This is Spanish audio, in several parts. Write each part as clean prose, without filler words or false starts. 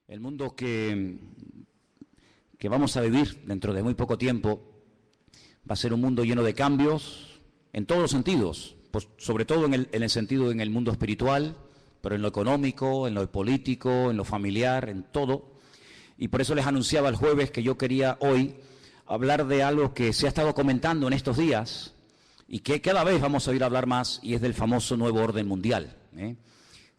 El mundo que vamos a vivir dentro de muy poco tiempo va a ser un mundo lleno de cambios en todos los sentidos, pues sobre todo en el sentido en el mundo espiritual, pero en lo económico, en lo político, en lo familiar, en todo. Y por eso les anunciaba el jueves que yo quería hoy hablar de algo que se ha estado comentando en estos días y que cada vez vamos a oír hablar más, y es del famoso nuevo orden mundial, ¿eh?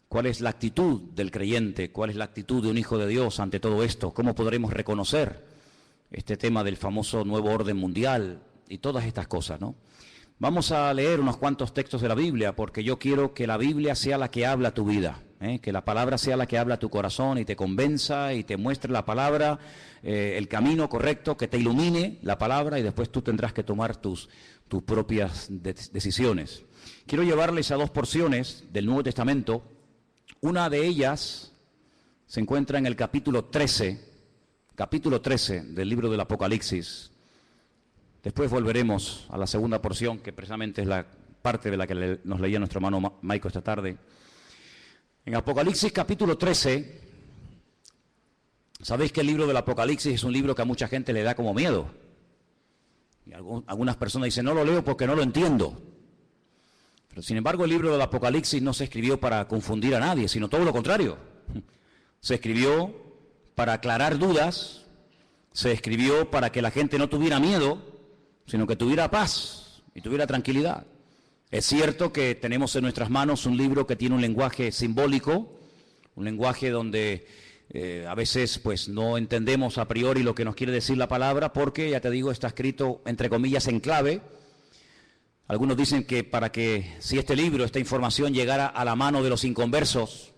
¿Cuál es la actitud del creyente? ¿Cuál es la actitud de un hijo de Dios ante todo esto? ¿Cómo podremos reconocer este tema del famoso nuevo orden mundial y todas estas cosas, ¿no? Vamos a leer unos cuantos textos de la Biblia, porque yo quiero que la Biblia sea la que habla tu vida, ¿eh? Que la palabra sea la que habla tu corazón y te convenza y te muestre la palabra, el camino correcto, que te ilumine la palabra, y después tú tendrás que tomar tus propias decisiones. Quiero llevarles a dos porciones del Nuevo Testamento. Una de ellas se encuentra en el capítulo 13 del libro del Apocalipsis. Después volveremos a la segunda porción, que precisamente es la parte de la que nos leía nuestro hermano Maico esta tarde. En Apocalipsis capítulo 13, sabéis que el libro del Apocalipsis es un libro que a mucha gente le da como miedo. Y algunas personas dicen, no lo leo porque no lo entiendo. Pero sin embargo el libro del Apocalipsis no se escribió para confundir a nadie, sino todo lo contrario. Se escribió para aclarar dudas, se escribió para que la gente no tuviera miedo, sino que tuviera paz y tuviera tranquilidad. Es cierto que tenemos en nuestras manos un libro que tiene un lenguaje simbólico, un lenguaje donde a veces pues no entendemos a priori lo que nos quiere decir la palabra, porque, ya te digo, está escrito entre comillas en clave. Algunos dicen que para que si este libro, esta información llegara a la mano de los inconversos,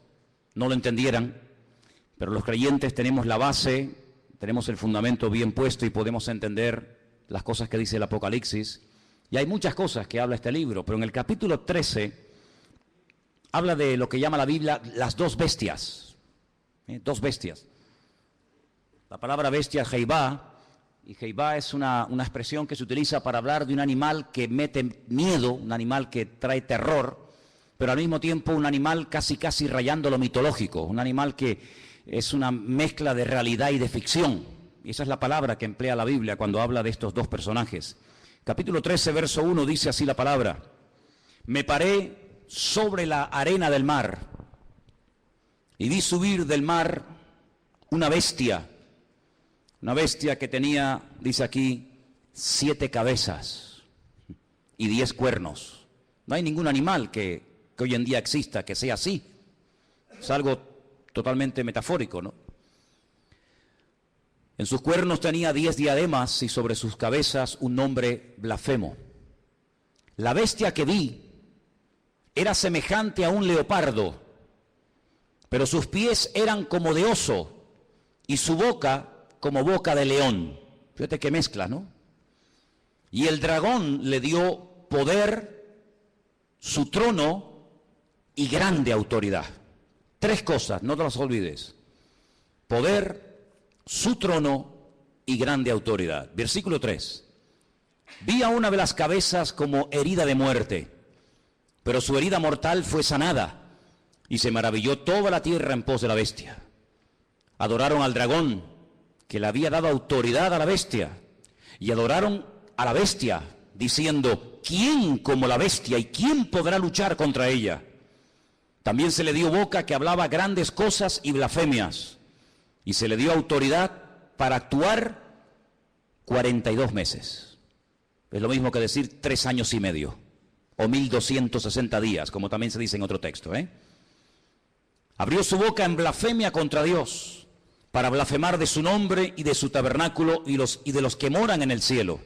no lo entendieran, pero los creyentes tenemos la base, tenemos el fundamento bien puesto y podemos entender las cosas que dice el Apocalipsis. Y hay muchas cosas que habla este libro, pero en el capítulo 13 habla de lo que llama la Biblia las dos bestias. Dos bestias. La palabra bestia es Jehová. Y Jehová es una expresión que se utiliza para hablar de un animal que mete miedo, un animal que trae terror, pero al mismo tiempo un animal casi rayando lo mitológico, un animal que es una mezcla de realidad y de ficción. Y esa es la palabra que emplea la Biblia cuando habla de estos dos personajes. Capítulo 13, verso 1, dice así la palabra: me paré sobre la arena del mar y vi subir del mar una bestia que tenía, dice aquí, 7 cabezas y 10 cuernos. No hay ningún animal que hoy en día exista que sea así. Es algo totalmente metafórico, ¿no? En sus cuernos tenía 10 diademas y sobre sus cabezas un nombre blasfemo. La bestia que vi era semejante a un leopardo, pero sus pies eran como de oso y su boca como boca de león. Fíjate qué mezcla, ¿no? Y el dragón le dio poder, su trono y grande autoridad. 3 cosas, no te las olvides: poder, su trono y grande autoridad. Versículo 3. Vi a una de las cabezas como herida de muerte, pero su herida mortal fue sanada, y se maravilló toda la tierra en pos de la bestia. Adoraron al dragón, que le había dado autoridad a la bestia, y adoraron a la bestia, diciendo: ¿quién como la bestia y quién podrá luchar contra ella? También se le dio boca que hablaba grandes cosas y blasfemias, y se le dio autoridad para actuar 42 meses. Es lo mismo que decir 3 años y medio, o 1260 días, como también se dice en otro texto, ¿eh? Abrió su boca en blasfemia contra Dios, para blasfemar de su nombre y de su tabernáculo y de los que moran en el cielo.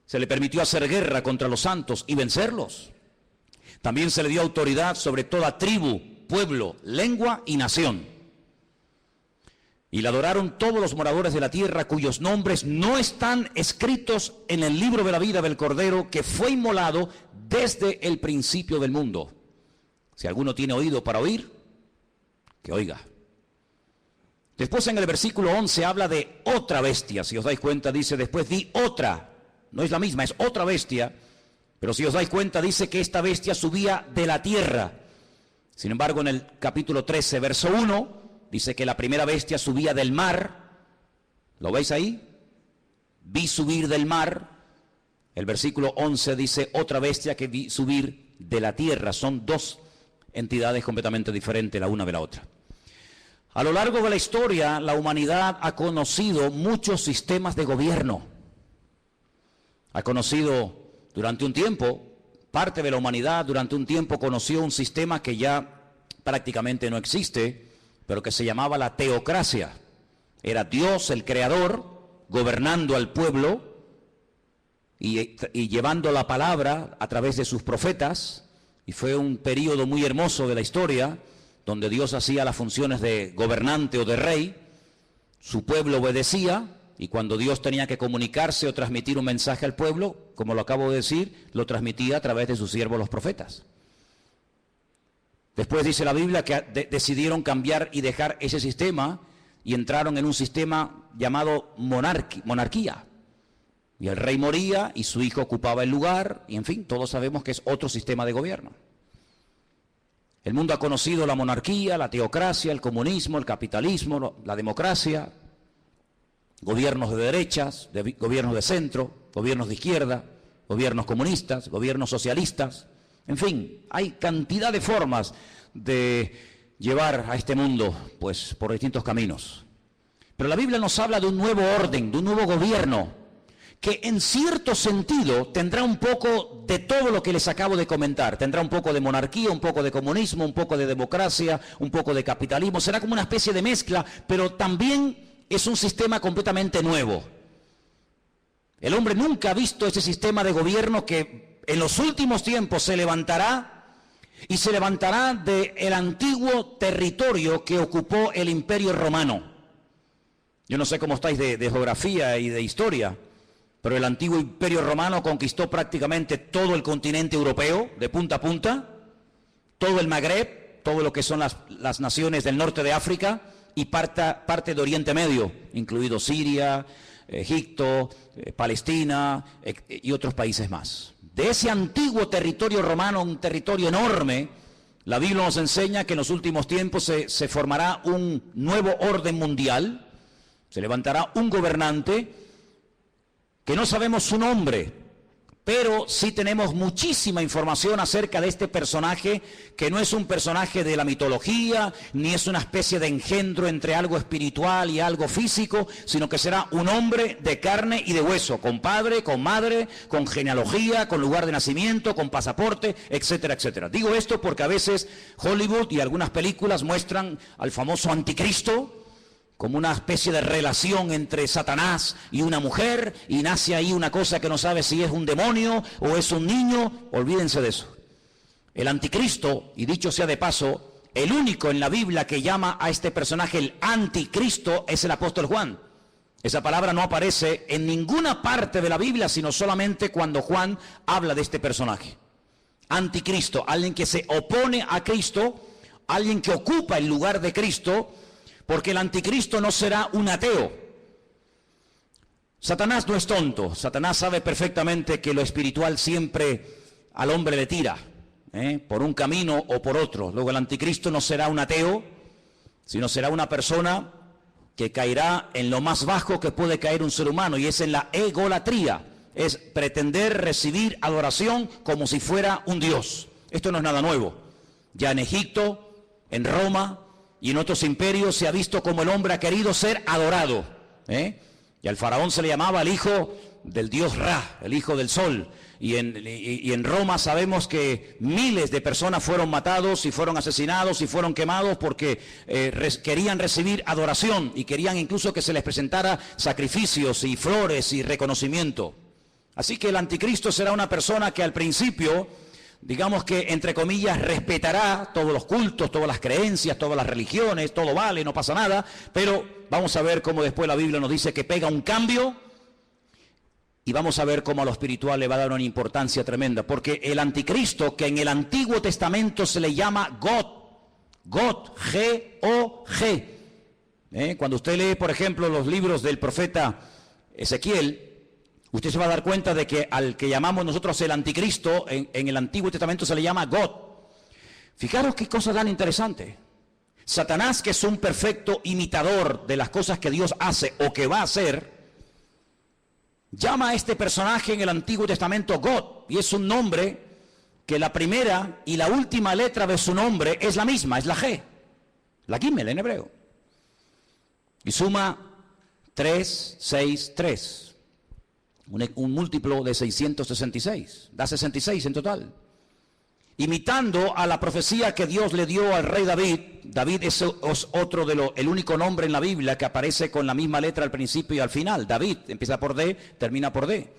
Se le permitió hacer guerra contra los santos y vencerlos. También se le dio autoridad sobre toda tribu, pueblo, lengua y nación. Y la adoraron todos los moradores de la tierra, cuyos nombres no están escritos en el libro de la vida del Cordero, que fue inmolado desde el principio del mundo. Si alguno tiene oído para oír, que oiga. Después en el versículo 11 habla de otra bestia. Si os dais cuenta, dice: después vi otra. No es la misma, es otra bestia. Pero si os dais cuenta, dice que esta bestia subía de la tierra. Sin embargo, en el capítulo 13, verso 1, dice que la primera bestia subía del mar. ¿Lo veis ahí? Vi subir del mar. El versículo 11 dice otra bestia que vi subir de la tierra. Son dos entidades completamente diferentes la una de la otra. A lo largo de la historia, la humanidad ha conocido muchos sistemas de gobierno. Ha conocido durante un tiempo, parte de la humanidad durante un tiempo conoció un sistema que ya prácticamente no existe, pero que se llamaba la teocracia. Era Dios, el creador, gobernando al pueblo y llevando la palabra a través de sus profetas. Y fue un periodo muy hermoso de la historia, donde Dios hacía las funciones de gobernante o de rey, su pueblo obedecía, y cuando Dios tenía que comunicarse o transmitir un mensaje al pueblo, como lo acabo de decir, lo transmitía a través de sus siervos los profetas. Después dice la Biblia que decidieron cambiar y dejar ese sistema y entraron en un sistema llamado monarquía. Y el rey moría y su hijo ocupaba el lugar, y en fin, todos sabemos que es otro sistema de gobierno. El mundo ha conocido la monarquía, la teocracia, el comunismo, el capitalismo, la democracia, gobiernos de derechas, gobiernos de centro, gobiernos de izquierda, gobiernos comunistas, gobiernos socialistas. En fin, hay cantidad de formas de llevar a este mundo, pues, por distintos caminos. Pero la Biblia nos habla de un nuevo orden, de un nuevo gobierno, que en cierto sentido tendrá un poco de todo lo que les acabo de comentar. Tendrá un poco de monarquía, un poco de comunismo, un poco de democracia, un poco de capitalismo. Será como una especie de mezcla, pero también es un sistema completamente nuevo. El hombre nunca ha visto ese sistema de gobierno que en los últimos tiempos se levantará, y se levantará del antiguo territorio que ocupó el Imperio Romano. Yo no sé cómo estáis de geografía y de historia, pero el antiguo Imperio Romano conquistó prácticamente todo el continente europeo, de punta a punta, todo el Magreb, todo lo que son las naciones del norte de África y parte de Oriente Medio, incluido Siria, Egipto, Palestina y otros países más. De ese antiguo territorio romano, un territorio enorme, la Biblia nos enseña que en los últimos tiempos se formará un nuevo orden mundial, se levantará un gobernante que no sabemos su nombre, pero sí tenemos muchísima información acerca de este personaje, que no es un personaje de la mitología, ni es una especie de engendro entre algo espiritual y algo físico, sino que será un hombre de carne y de hueso, con padre, con madre, con genealogía, con lugar de nacimiento, con pasaporte, etcétera, etcétera. Digo esto porque a veces Hollywood y algunas películas muestran al famoso anticristo como una especie de relación entre Satanás y una mujer, y nace ahí una cosa que no sabe si es un demonio o es un niño. Olvídense de eso. El anticristo, y dicho sea de paso, el único en la Biblia que llama a este personaje el anticristo es el apóstol Juan. Esa palabra no aparece en ninguna parte de la Biblia, sino solamente cuando Juan habla de este personaje. Anticristo, alguien que se opone a Cristo, alguien que ocupa el lugar de Cristo, porque el anticristo no será un ateo. Satanás no es tonto. Satanás sabe perfectamente que lo espiritual siempre al hombre le tira, por un camino o por otro. Luego el anticristo no será un ateo, sino será una persona que caerá en lo más bajo que puede caer un ser humano, y es en la egolatría. Es pretender recibir adoración como si fuera un dios. Esto no es nada nuevo. Ya en Egipto, en Roma y en otros imperios se ha visto como el hombre ha querido ser adorado. Y al faraón se le llamaba el hijo del dios Ra, el hijo del sol. Y en Roma sabemos que miles de personas fueron matados y fueron asesinados y fueron quemados porque querían recibir adoración y querían incluso que se les presentara sacrificios y flores y reconocimiento. Así que el anticristo será una persona que al principio, digamos que, entre comillas, respetará todos los cultos, todas las creencias, todas las religiones, todo vale, no pasa nada, pero vamos a ver cómo después la Biblia nos dice que pega un cambio, y vamos a ver cómo a lo espiritual le va a dar una importancia tremenda, porque el anticristo, que en el Antiguo Testamento se le llama God, G-O-G. Cuando usted lee, por ejemplo, los libros del profeta Ezequiel, usted se va a dar cuenta de que al que llamamos nosotros el anticristo, en el Antiguo Testamento se le llama God. Fijaros qué cosa tan interesante. Satanás, que es un perfecto imitador de las cosas que Dios hace o que va a hacer, llama a este personaje en el Antiguo Testamento God, y es un nombre que la primera y la última letra de su nombre es la misma, es la G, la Gimel en hebreo. Y suma 3, 6, 3, un múltiplo de 666, da 66 en total. Imitando a la profecía que Dios le dio al rey David. David es otro el único nombre en la Biblia que aparece con la misma letra al principio y al final. David empieza por D, termina por D.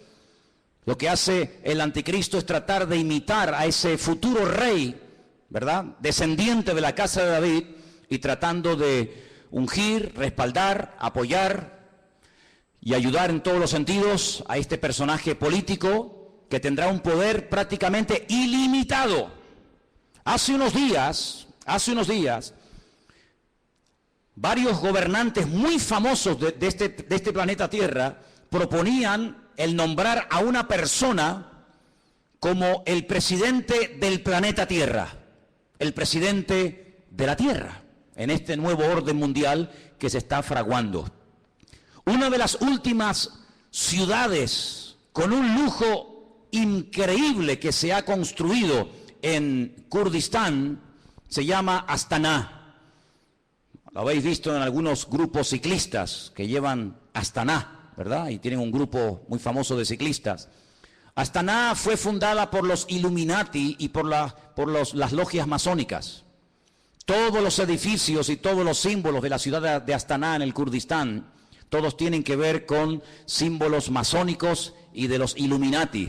Lo que hace el anticristo es tratar de imitar a ese futuro rey, ¿verdad?, descendiente de la casa de David, y tratando de ungir, respaldar, apoyar y ayudar en todos los sentidos a este personaje político que tendrá un poder prácticamente ilimitado. Hace unos días, varios gobernantes muy famosos de este planeta Tierra proponían el nombrar a una persona como el presidente del planeta Tierra, el presidente de la Tierra, en este nuevo orden mundial que se está fraguando. Una de las últimas ciudades con un lujo increíble que se ha construido en Kurdistán se llama Astana. Lo habéis visto en algunos grupos ciclistas que llevan Astana, ¿verdad? Y tienen un grupo muy famoso de ciclistas. Astana fue fundada por los Illuminati y por las logias masónicas. Todos los edificios y todos los símbolos de la ciudad de Astana en el Kurdistán, todos tienen que ver con símbolos masónicos y de los Illuminati.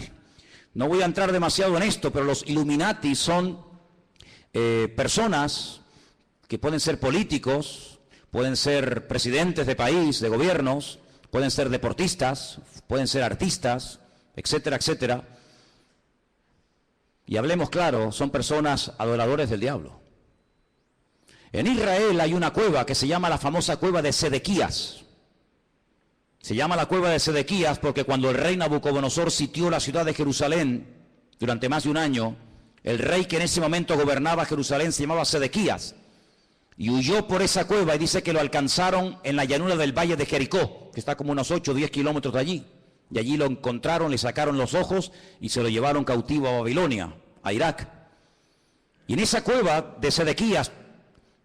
No voy a entrar demasiado en esto, pero los Illuminati son personas que pueden ser políticos, pueden ser presidentes de país, de gobiernos, pueden ser deportistas, pueden ser artistas, etcétera, etcétera. Y hablemos claro, son personas adoradores del diablo. En Israel hay una cueva que se llama la famosa cueva de Sedequías. Se llama la cueva de Sedequías porque cuando el rey Nabucodonosor sitió la ciudad de Jerusalén durante más de un año, el rey que en ese momento gobernaba Jerusalén se llamaba Sedequías y huyó por esa cueva, y dice que lo alcanzaron en la llanura del valle de Jericó, que está como unos 8 o 10 kilómetros de allí, y allí lo encontraron, le sacaron los ojos y se lo llevaron cautivo a Babilonia, a Irak. Y en esa cueva de Sedequías,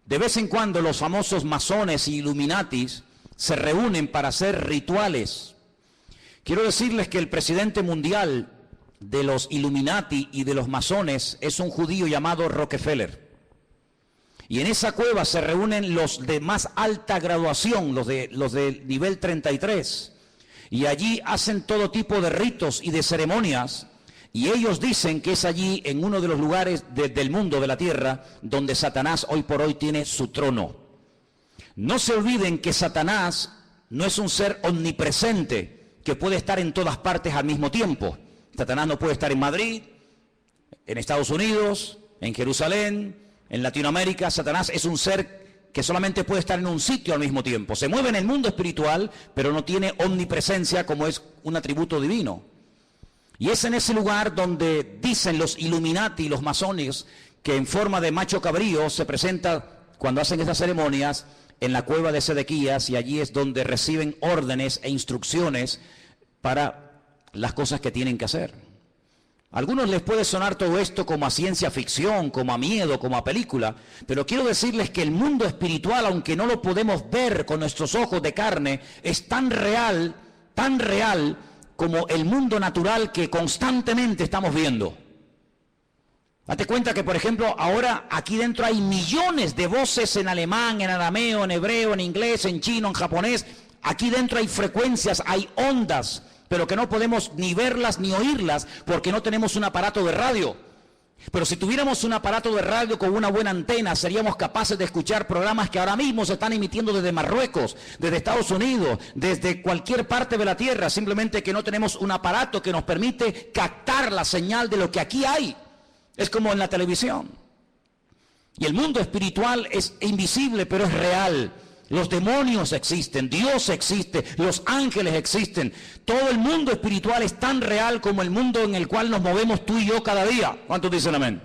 de vez en cuando los famosos masones y Illuminatis se reúnen para hacer rituales. Quiero decirles que el presidente mundial de los Illuminati y de los masones es un judío llamado Rockefeller. Y en esa cueva se reúnen los de más alta graduación, los de nivel 33. Y allí hacen todo tipo de ritos y de ceremonias. Y ellos dicen que es allí, en uno de los lugares del mundo, de la tierra, donde Satanás hoy por hoy tiene su trono. No se olviden que Satanás no es un ser omnipresente que puede estar en todas partes al mismo tiempo. Satanás no puede estar en Madrid, en Estados Unidos, en Jerusalén, en Latinoamérica. Satanás es un ser que solamente puede estar en un sitio al mismo tiempo. Se mueve en el mundo espiritual, pero no tiene omnipresencia como es un atributo divino. Y es en ese lugar donde dicen los Illuminati y los masones que en forma de macho cabrío se presenta cuando hacen esas ceremonias en la cueva de Sedequías, y allí es donde reciben órdenes e instrucciones para las cosas que tienen que hacer. A algunos les puede sonar todo esto como a ciencia ficción, como a miedo, como a película, pero quiero decirles que el mundo espiritual, aunque no lo podemos ver con nuestros ojos de carne, es tan real como el mundo natural que constantemente estamos viendo. Date cuenta que, por ejemplo, ahora aquí dentro hay millones de voces en alemán, en arameo, en hebreo, en inglés, en chino, en japonés. Aquí dentro hay frecuencias, hay ondas, pero que no podemos ni verlas ni oírlas porque no tenemos un aparato de radio. Pero si tuviéramos un aparato de radio con una buena antena, seríamos capaces de escuchar programas que ahora mismo se están emitiendo desde Marruecos, desde Estados Unidos, desde cualquier parte de la tierra, simplemente que no tenemos un aparato que nos permite captar la señal de lo que aquí hay. Es como en la televisión. Y el mundo espiritual es invisible, pero es real. Los demonios existen, Dios existe, los ángeles existen. Todo el mundo espiritual es tan real como el mundo en el cual nos movemos tú y yo cada día. ¿Cuántos dicen amén?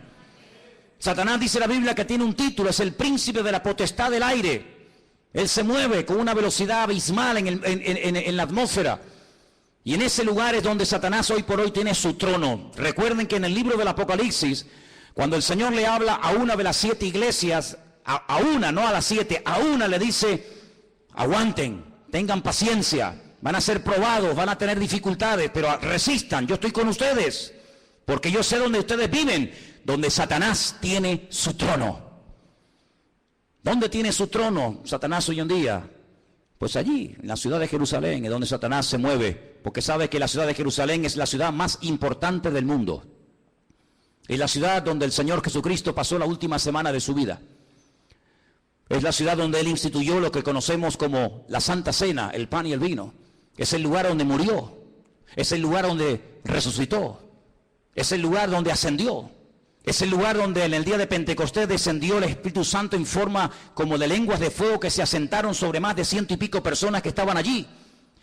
Satanás, dice la Biblia, que tiene un título, es el príncipe de la potestad del aire. Él se mueve con una velocidad abismal en la atmósfera. Y en ese lugar es donde Satanás hoy por hoy tiene su trono. Recuerden que en el libro del Apocalipsis, cuando el Señor le habla a una de las 7 iglesias, a una, no a las 7, a una le dice: aguanten, tengan paciencia, van a ser probados, van a tener dificultades, pero resistan, yo estoy con ustedes, porque yo sé dónde ustedes viven, donde Satanás tiene su trono. ¿Dónde tiene su trono Satanás hoy en día? Pues allí, en la ciudad de Jerusalén, es donde Satanás se mueve, porque sabe que la ciudad de Jerusalén es la ciudad más importante del mundo. Es la ciudad donde el Señor Jesucristo pasó la última semana de su vida. Es la ciudad donde Él instituyó lo que conocemos como la Santa Cena, el pan y el vino. Es el lugar donde murió. Es el lugar donde resucitó. Es el lugar donde ascendió. Es el lugar donde en el día de Pentecostés descendió el Espíritu Santo en forma como de lenguas de fuego que se asentaron sobre más de 100 y pico personas que estaban allí.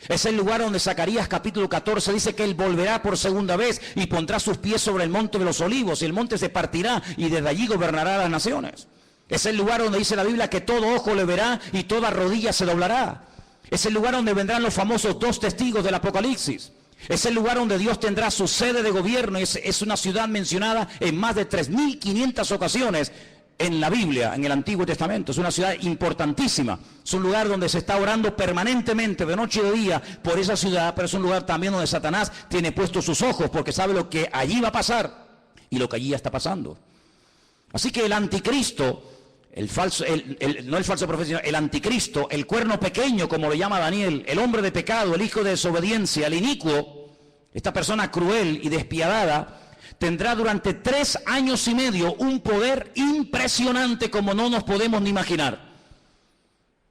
Es el lugar donde Zacarías capítulo 14 dice que Él volverá por segunda vez y pondrá sus pies sobre el monte de los olivos, y el monte se partirá y desde allí gobernará a las naciones. Es el lugar donde dice la Biblia que todo ojo le verá y toda rodilla se doblará. Es el lugar donde vendrán los famosos 2 testigos del Apocalipsis. Es el lugar donde Dios tendrá su sede de gobierno. Es una ciudad mencionada en más de 3.500 ocasiones en la Biblia, en el Antiguo Testamento. Es una ciudad importantísima. Es un lugar donde se está orando permanentemente, de noche y de día, por esa ciudad, pero es un lugar también donde Satanás tiene puestos sus ojos, porque sabe lo que allí va a pasar y lo que allí ya está pasando. Así que el anticristo, no el falso profeta, sino el anticristo, el cuerno pequeño, como lo llama Daniel, el hombre de pecado, el hijo de desobediencia, el inicuo, esta persona cruel y despiadada, tendrá durante 3 años y medio un poder impresionante como no nos podemos ni imaginar.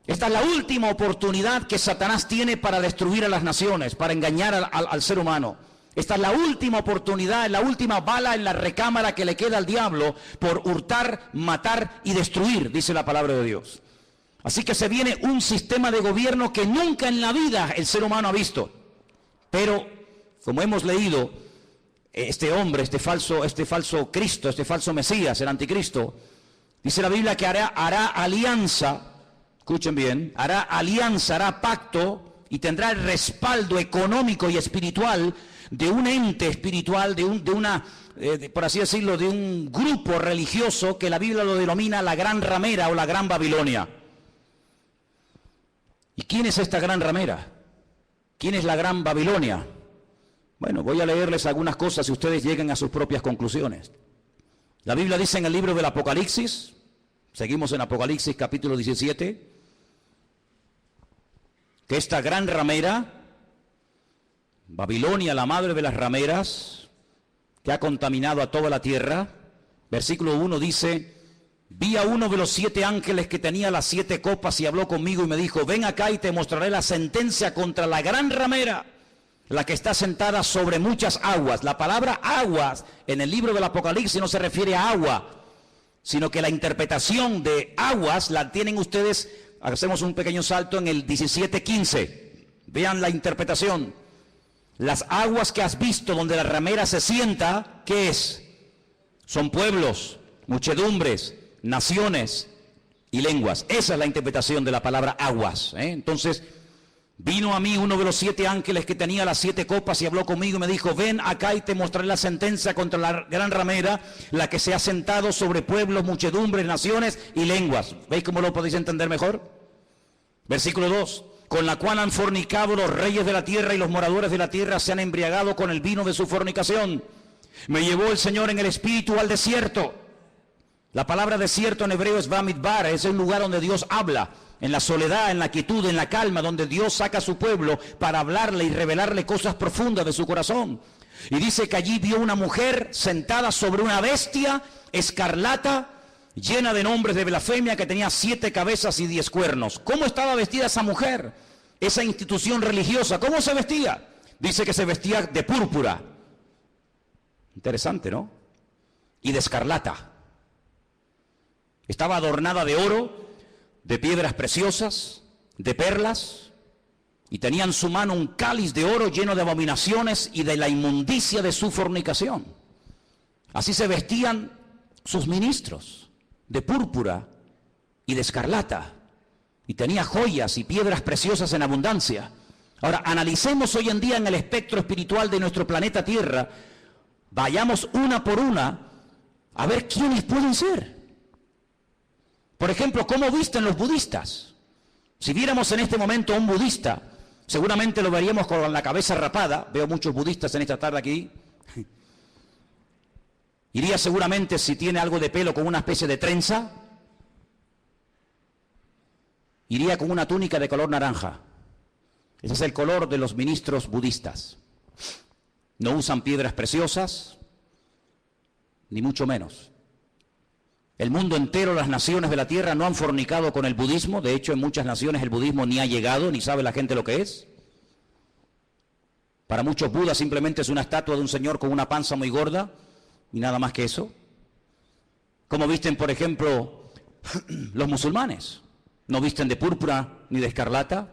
Esta es la última oportunidad que Satanás tiene para destruir a las naciones, para engañar al ser humano. Esta es la última oportunidad, la última bala en la recámara que le queda al diablo por hurtar, matar y destruir, dice la palabra de Dios. Así que se viene un sistema de gobierno que nunca en la vida el ser humano ha visto. Pero, como hemos leído, este hombre, este falso Cristo, este falso Mesías, el anticristo, dice la Biblia que hará alianza, escuchen bien, hará pacto y tendrá el respaldo económico y espiritual de un ente espiritual, por así decirlo, de un grupo religioso que la Biblia lo denomina la Gran Ramera o la Gran Babilonia. ¿Y quién es esta Gran Ramera? ¿Quién es la Gran Babilonia? Bueno, voy a leerles algunas cosas y ustedes lleguen a sus propias conclusiones. La Biblia dice en el libro del Apocalipsis, seguimos en Apocalipsis capítulo 17, que esta Gran Ramera, Babilonia, la madre de las rameras, que ha contaminado a toda la tierra, versículo 1 dice: vi a uno de los 7 ángeles que tenía las 7 copas y habló conmigo y me dijo: ven acá y te mostraré la sentencia contra la gran ramera, la que está sentada sobre muchas aguas. La palabra aguas en el libro del Apocalipsis no se refiere a agua, sino que la interpretación de aguas la tienen ustedes. Hacemos un pequeño salto en el 17:15. Vean la interpretación. Las aguas que has visto donde la ramera se sienta, ¿qué es? Son pueblos, muchedumbres, naciones y lenguas. Esa es la interpretación de la palabra aguas. Entonces, vino a mí uno de los 7 ángeles que tenía las 7 copas y habló conmigo y me dijo: ven acá y te mostraré la sentencia contra la gran ramera, la que se ha sentado sobre pueblos, muchedumbres, naciones y lenguas. ¿Veis cómo lo podéis entender mejor? Versículo 2. Con la cual han fornicado los reyes de la tierra y los moradores de la tierra se han embriagado con el vino de su fornicación. Me llevó el Señor en el espíritu al desierto. La palabra desierto en hebreo es Bamidbar, es el lugar donde Dios habla, en la soledad, en la quietud, en la calma, donde Dios saca a su pueblo para hablarle y revelarle cosas profundas de su corazón. Y dice que allí vio una mujer sentada sobre una bestia escarlata, llena de nombres de blasfemia, que tenía 7 cabezas y 10 cuernos. ¿Cómo estaba vestida esa mujer? Esa institución religiosa, ¿cómo se vestía? Dice que se vestía de púrpura. Interesante, ¿no? Y de escarlata. Estaba adornada de oro, de piedras preciosas, de perlas, y tenía en su mano un cáliz de oro lleno de abominaciones y de la inmundicia de su fornicación. Así se vestían sus ministros de púrpura y de escarlata, y tenía joyas y piedras preciosas en abundancia. Ahora, analicemos hoy en día en el espectro espiritual de nuestro planeta Tierra, vayamos una por una a ver quiénes pueden ser. Por ejemplo, ¿cómo visten los budistas? Si viéramos en este momento a un budista, seguramente lo veríamos con la cabeza rapada. Veo muchos budistas en esta tarde aquí. Iría seguramente, si tiene algo de pelo, con una especie de trenza. Iría con una túnica de color naranja. Ese es el color de los ministros budistas. No usan piedras preciosas, ni mucho menos. El mundo entero, las naciones de la tierra no han fornicado con el budismo. De hecho, en muchas naciones el budismo ni ha llegado, ni sabe la gente lo que es. Para muchos, Buda simplemente es una estatua de un señor con una panza muy gorda y nada más que eso. ¿Cómo visten, por ejemplo, los musulmanes? No visten de púrpura ni de escarlata.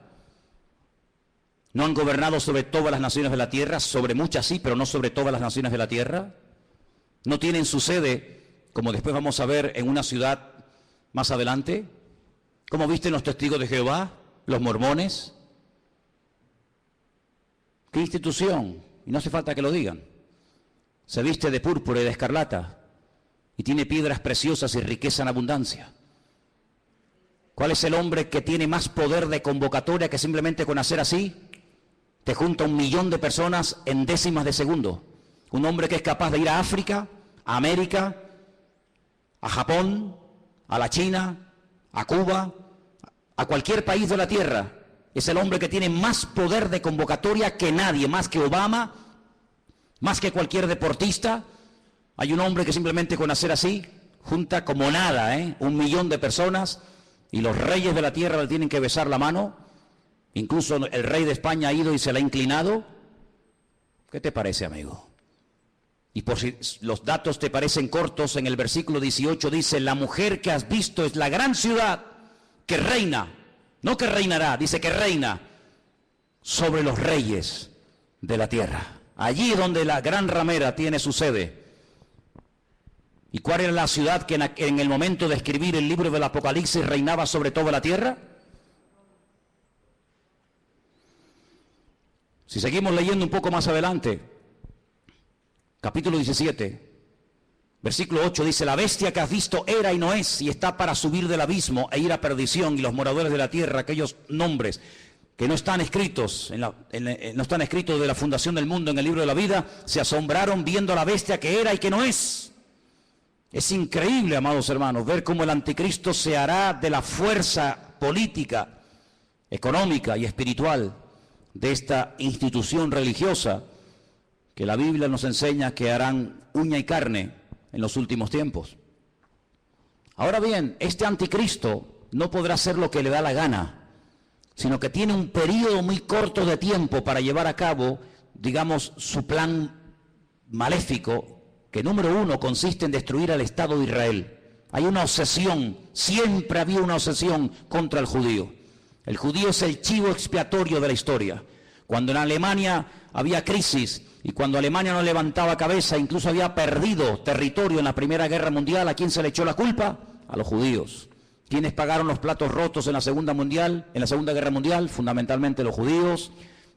No han gobernado sobre todas las naciones de la tierra, sobre muchas sí, pero no sobre todas las naciones de la tierra. No tienen su sede, como después vamos a ver, en una ciudad más adelante. ¿Cómo visten los testigos de Jehová, los mormones? ¿Qué institución? Y no hace falta que lo digan. Se viste de púrpura y de escarlata y tiene piedras preciosas y riqueza en abundancia. ¿Cuál es el hombre que tiene más poder de convocatoria que simplemente con hacer así te junta 1 millón de personas en décimas de segundo? Un hombre que es capaz de ir a África, a América, a Japón, a la China, a Cuba, a cualquier país de la tierra. Es el hombre que tiene más poder de convocatoria que nadie, más que Obama, más que cualquier deportista. Hay un hombre que simplemente con hacer así junta como nada, 1 millón de personas, y los reyes de la tierra le tienen que besar la mano. Incluso el rey de España ha ido y se le ha inclinado. ¿Qué te parece, amigo? Y por si los datos te parecen cortos, en el versículo 18 dice: la mujer que has visto es la gran ciudad que reina, no que reinará, dice que reina sobre los reyes de la tierra. Allí donde la gran ramera tiene su sede. ¿Y cuál era la ciudad que en el momento de escribir el libro del Apocalipsis reinaba sobre toda la tierra? Si seguimos leyendo un poco más adelante, capítulo 17, versículo 8 dice: la bestia que has visto era y no es, y está para subir del abismo e ir a perdición, y los moradores de la tierra, aquellos nombres que no están escritos no están escritos de la fundación del mundo en el libro de la vida, se asombraron viendo a la bestia que era y que no es. Es increíble, amados hermanos, ver cómo el anticristo se hará de la fuerza política, económica y espiritual de esta institución religiosa que la Biblia nos enseña que harán uña y carne en los últimos tiempos. Ahora bien, este anticristo no podrá hacer lo que le da la gana, sino que tiene un periodo muy corto de tiempo para llevar a cabo, digamos, su plan maléfico, que número 1 consiste en destruir al Estado de Israel. Hay una obsesión, siempre había una obsesión contra el judío. El judío es el chivo expiatorio de la historia. Cuando en Alemania había crisis y cuando Alemania no levantaba cabeza, incluso había perdido territorio en la Primera Guerra Mundial, ¿a quién se le echó la culpa? A los judíos. ¿Quiénes pagaron los platos rotos en la Segunda Guerra Mundial? Fundamentalmente los judíos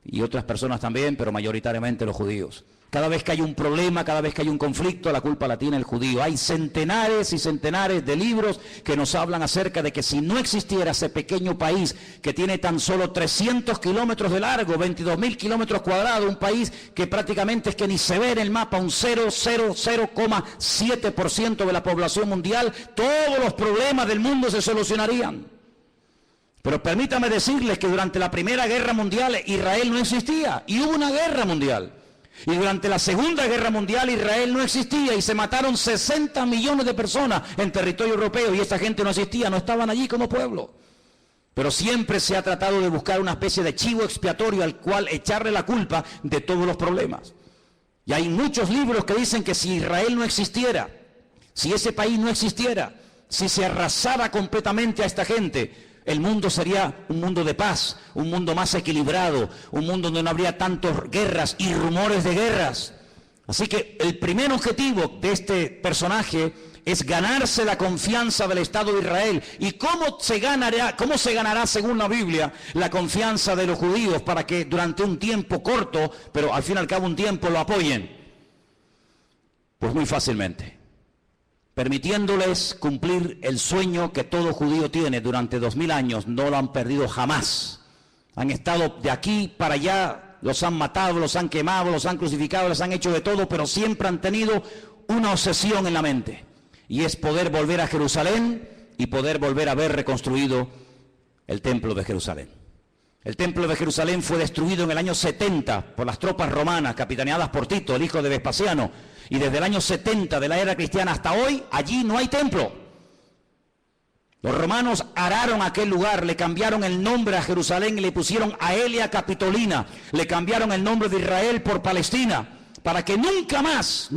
y otras personas también, pero mayoritariamente los judíos. Cada vez que hay un problema, cada vez que hay un conflicto, la culpa la tiene el judío. Hay centenares y centenares de libros que nos hablan acerca de que si no existiera ese pequeño país que tiene tan solo 300 kilómetros de largo, 22.000 kilómetros cuadrados, un país que prácticamente es que ni se ve en el mapa, un 0,7% de la población mundial, todos los problemas del mundo se solucionarían. Pero permítame decirles que durante la Primera Guerra Mundial Israel no existía y hubo una guerra mundial. Y durante la Segunda Guerra Mundial Israel no existía y se mataron 60 millones de personas en territorio europeo y esta gente no existía, no estaban allí como pueblo. Pero siempre se ha tratado de buscar una especie de chivo expiatorio al cual echarle la culpa de todos los problemas. Y hay muchos libros que dicen que si Israel no existiera, si ese país no existiera, si se arrasara completamente a esta gente, el mundo sería un mundo de paz, un mundo más equilibrado, un mundo donde no habría tantas guerras y rumores de guerras. Así que el primer objetivo de este personaje es ganarse la confianza del Estado de Israel. ¿Y cómo se ganará, según la Biblia, la confianza de los judíos para que durante un tiempo corto, pero al fin y al cabo un tiempo, lo apoyen? Pues muy fácilmente, permitiéndoles cumplir el sueño que todo judío tiene durante 2000 años. No lo han perdido jamás. Han estado de aquí para allá, los han matado, los han quemado, los han crucificado, les han hecho de todo, pero siempre han tenido una obsesión en la mente, y es poder volver a Jerusalén y poder volver a ver reconstruido el templo de Jerusalén. El templo de Jerusalén fue destruido en el año 70 por las tropas romanas, capitaneadas por Tito, el hijo de Vespasiano, y desde el año 70 de la era cristiana hasta hoy, allí no hay templo. Los romanos araron aquel lugar, le cambiaron el nombre a Jerusalén y le pusieron Aelia Capitolina, le cambiaron el nombre de Israel por Palestina, para que nunca más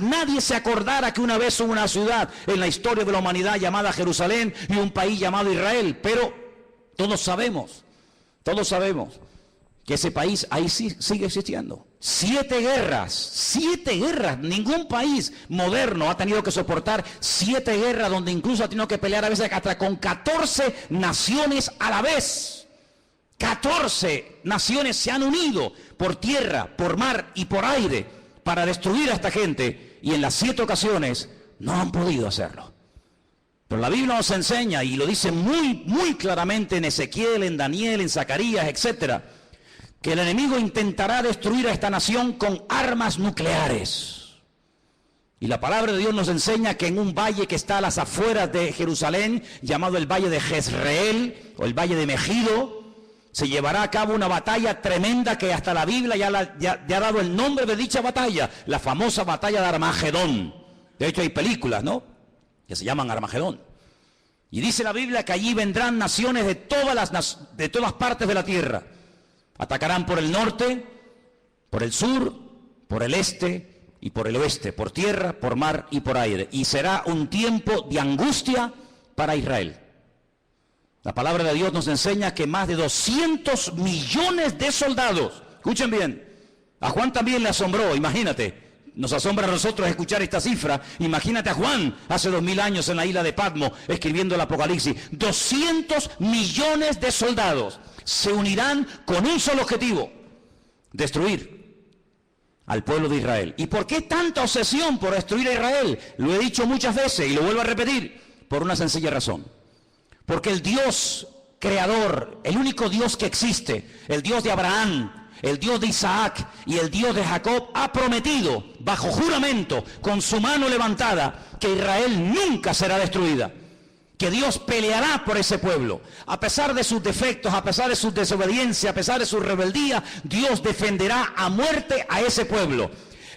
nadie se acordara que una vez hubo una ciudad en la historia de la humanidad llamada Jerusalén y un país llamado Israel. Pero todos sabemos que ese país ahí sí sigue existiendo. 7 guerras, ningún país moderno ha tenido que soportar 7 guerras, donde incluso ha tenido que pelear a veces hasta con 14 naciones a la vez. 14 naciones se han unido por tierra, por mar y por aire para destruir a esta gente, y en las 7 ocasiones no han podido hacerlo. Pero la Biblia nos enseña, y lo dice muy claramente en Ezequiel, en Daniel, en Zacarías, etcétera, que el enemigo intentará destruir a esta nación con armas nucleares. Y la palabra de Dios nos enseña que en un valle que está a las afueras de Jerusalén, llamado el Valle de Jezreel, o el Valle de Megido, se llevará a cabo una batalla tremenda que hasta la Biblia ya ha dado el nombre de dicha batalla, la famosa batalla de Armagedón. De hecho hay películas, ¿no?, que se llaman Armagedón. Y dice la Biblia que allí vendrán naciones de todas partes de la tierra. Atacarán por el norte, por el sur, por el este y por el oeste, por tierra, por mar y por aire. Y será un tiempo de angustia para Israel. La palabra de Dios nos enseña que más de 200 millones de soldados, escuchen bien, a Juan también le asombró, imagínate, nos asombra a nosotros escuchar esta cifra, imagínate a Juan hace 2000 años en la isla de Patmos escribiendo el Apocalipsis. 200 millones de soldados se unirán con un solo objetivo: destruir al pueblo de Israel. ¿Y por qué tanta obsesión por destruir a Israel? Lo he dicho muchas veces y lo vuelvo a repetir, por una sencilla razón. Porque el Dios creador, el único Dios que existe, el Dios de Abraham, el Dios de Isaac y el Dios de Jacob, ha prometido bajo juramento, con su mano levantada, que Israel nunca será destruida, que Dios peleará por ese pueblo. A pesar de sus defectos, a pesar de su desobediencia, a pesar de su rebeldía, Dios defenderá a muerte a ese pueblo.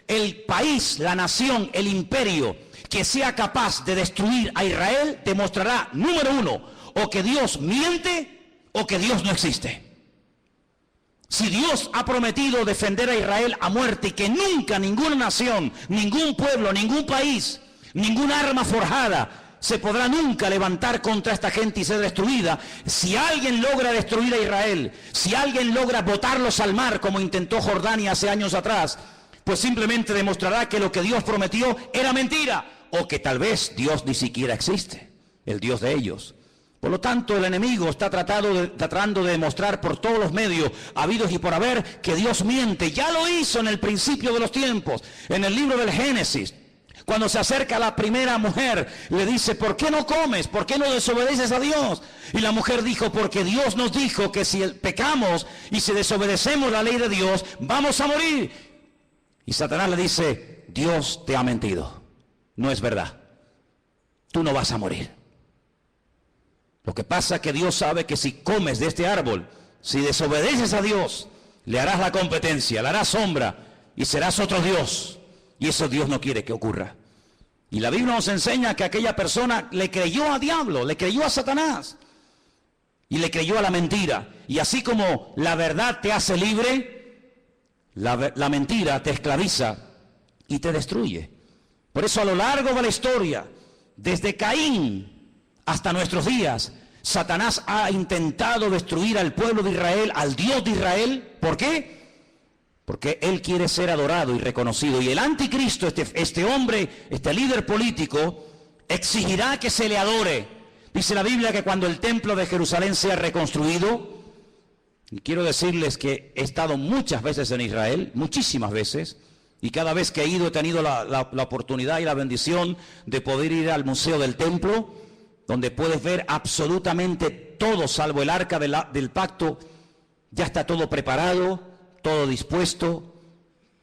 El país, la nación, el imperio que sea capaz de destruir a Israel demostrará, número 1, o que Dios miente o que Dios no existe. Si Dios ha prometido defender a Israel a muerte y que nunca ninguna nación, ningún pueblo, ningún país, ninguna arma forjada se podrá nunca levantar contra esta gente y ser destruida, si alguien logra destruir a Israel, si alguien logra botarlos al mar como intentó Jordania hace años atrás, pues simplemente demostrará que lo que Dios prometió era mentira, o que tal vez Dios ni siquiera existe, el Dios de ellos. Por lo tanto, el enemigo está tratando de demostrar por todos los medios habidos y por haber que Dios miente. Ya lo hizo en el principio de los tiempos, en el libro del Génesis. Cuando se acerca a la primera mujer, le dice: ¿por qué no comes? ¿Por qué no desobedeces a Dios? Y la mujer dijo: porque Dios nos dijo que si pecamos y si desobedecemos la ley de Dios, vamos a morir. Y Satanás le dice: Dios te ha mentido, no es verdad, tú no vas a morir. Lo que pasa es que Dios sabe que si comes de este árbol, si desobedeces a Dios, le harás la competencia, le harás sombra y serás otro Dios. Y eso Dios no quiere que ocurra. Y la Biblia nos enseña que aquella persona le creyó a diablo, le creyó a Satanás y le creyó a la mentira. Y así como la verdad te hace libre, la mentira te esclaviza y te destruye. Por eso a lo largo de la historia, desde Caín hasta nuestros días, Satanás ha intentado destruir al pueblo de Israel, al Dios de Israel. ¿Por qué? Porque él quiere ser adorado y reconocido. Y el anticristo, este hombre, este líder político, exigirá que se le adore. Dice la Biblia que cuando el templo de Jerusalén sea reconstruido, y quiero decirles que he estado muchas veces en Israel, muchísimas veces, y cada vez que he ido he tenido la oportunidad y la bendición de poder ir al Museo del Templo, donde puedes ver absolutamente todo, salvo el arca del pacto. Ya está todo preparado, todo dispuesto,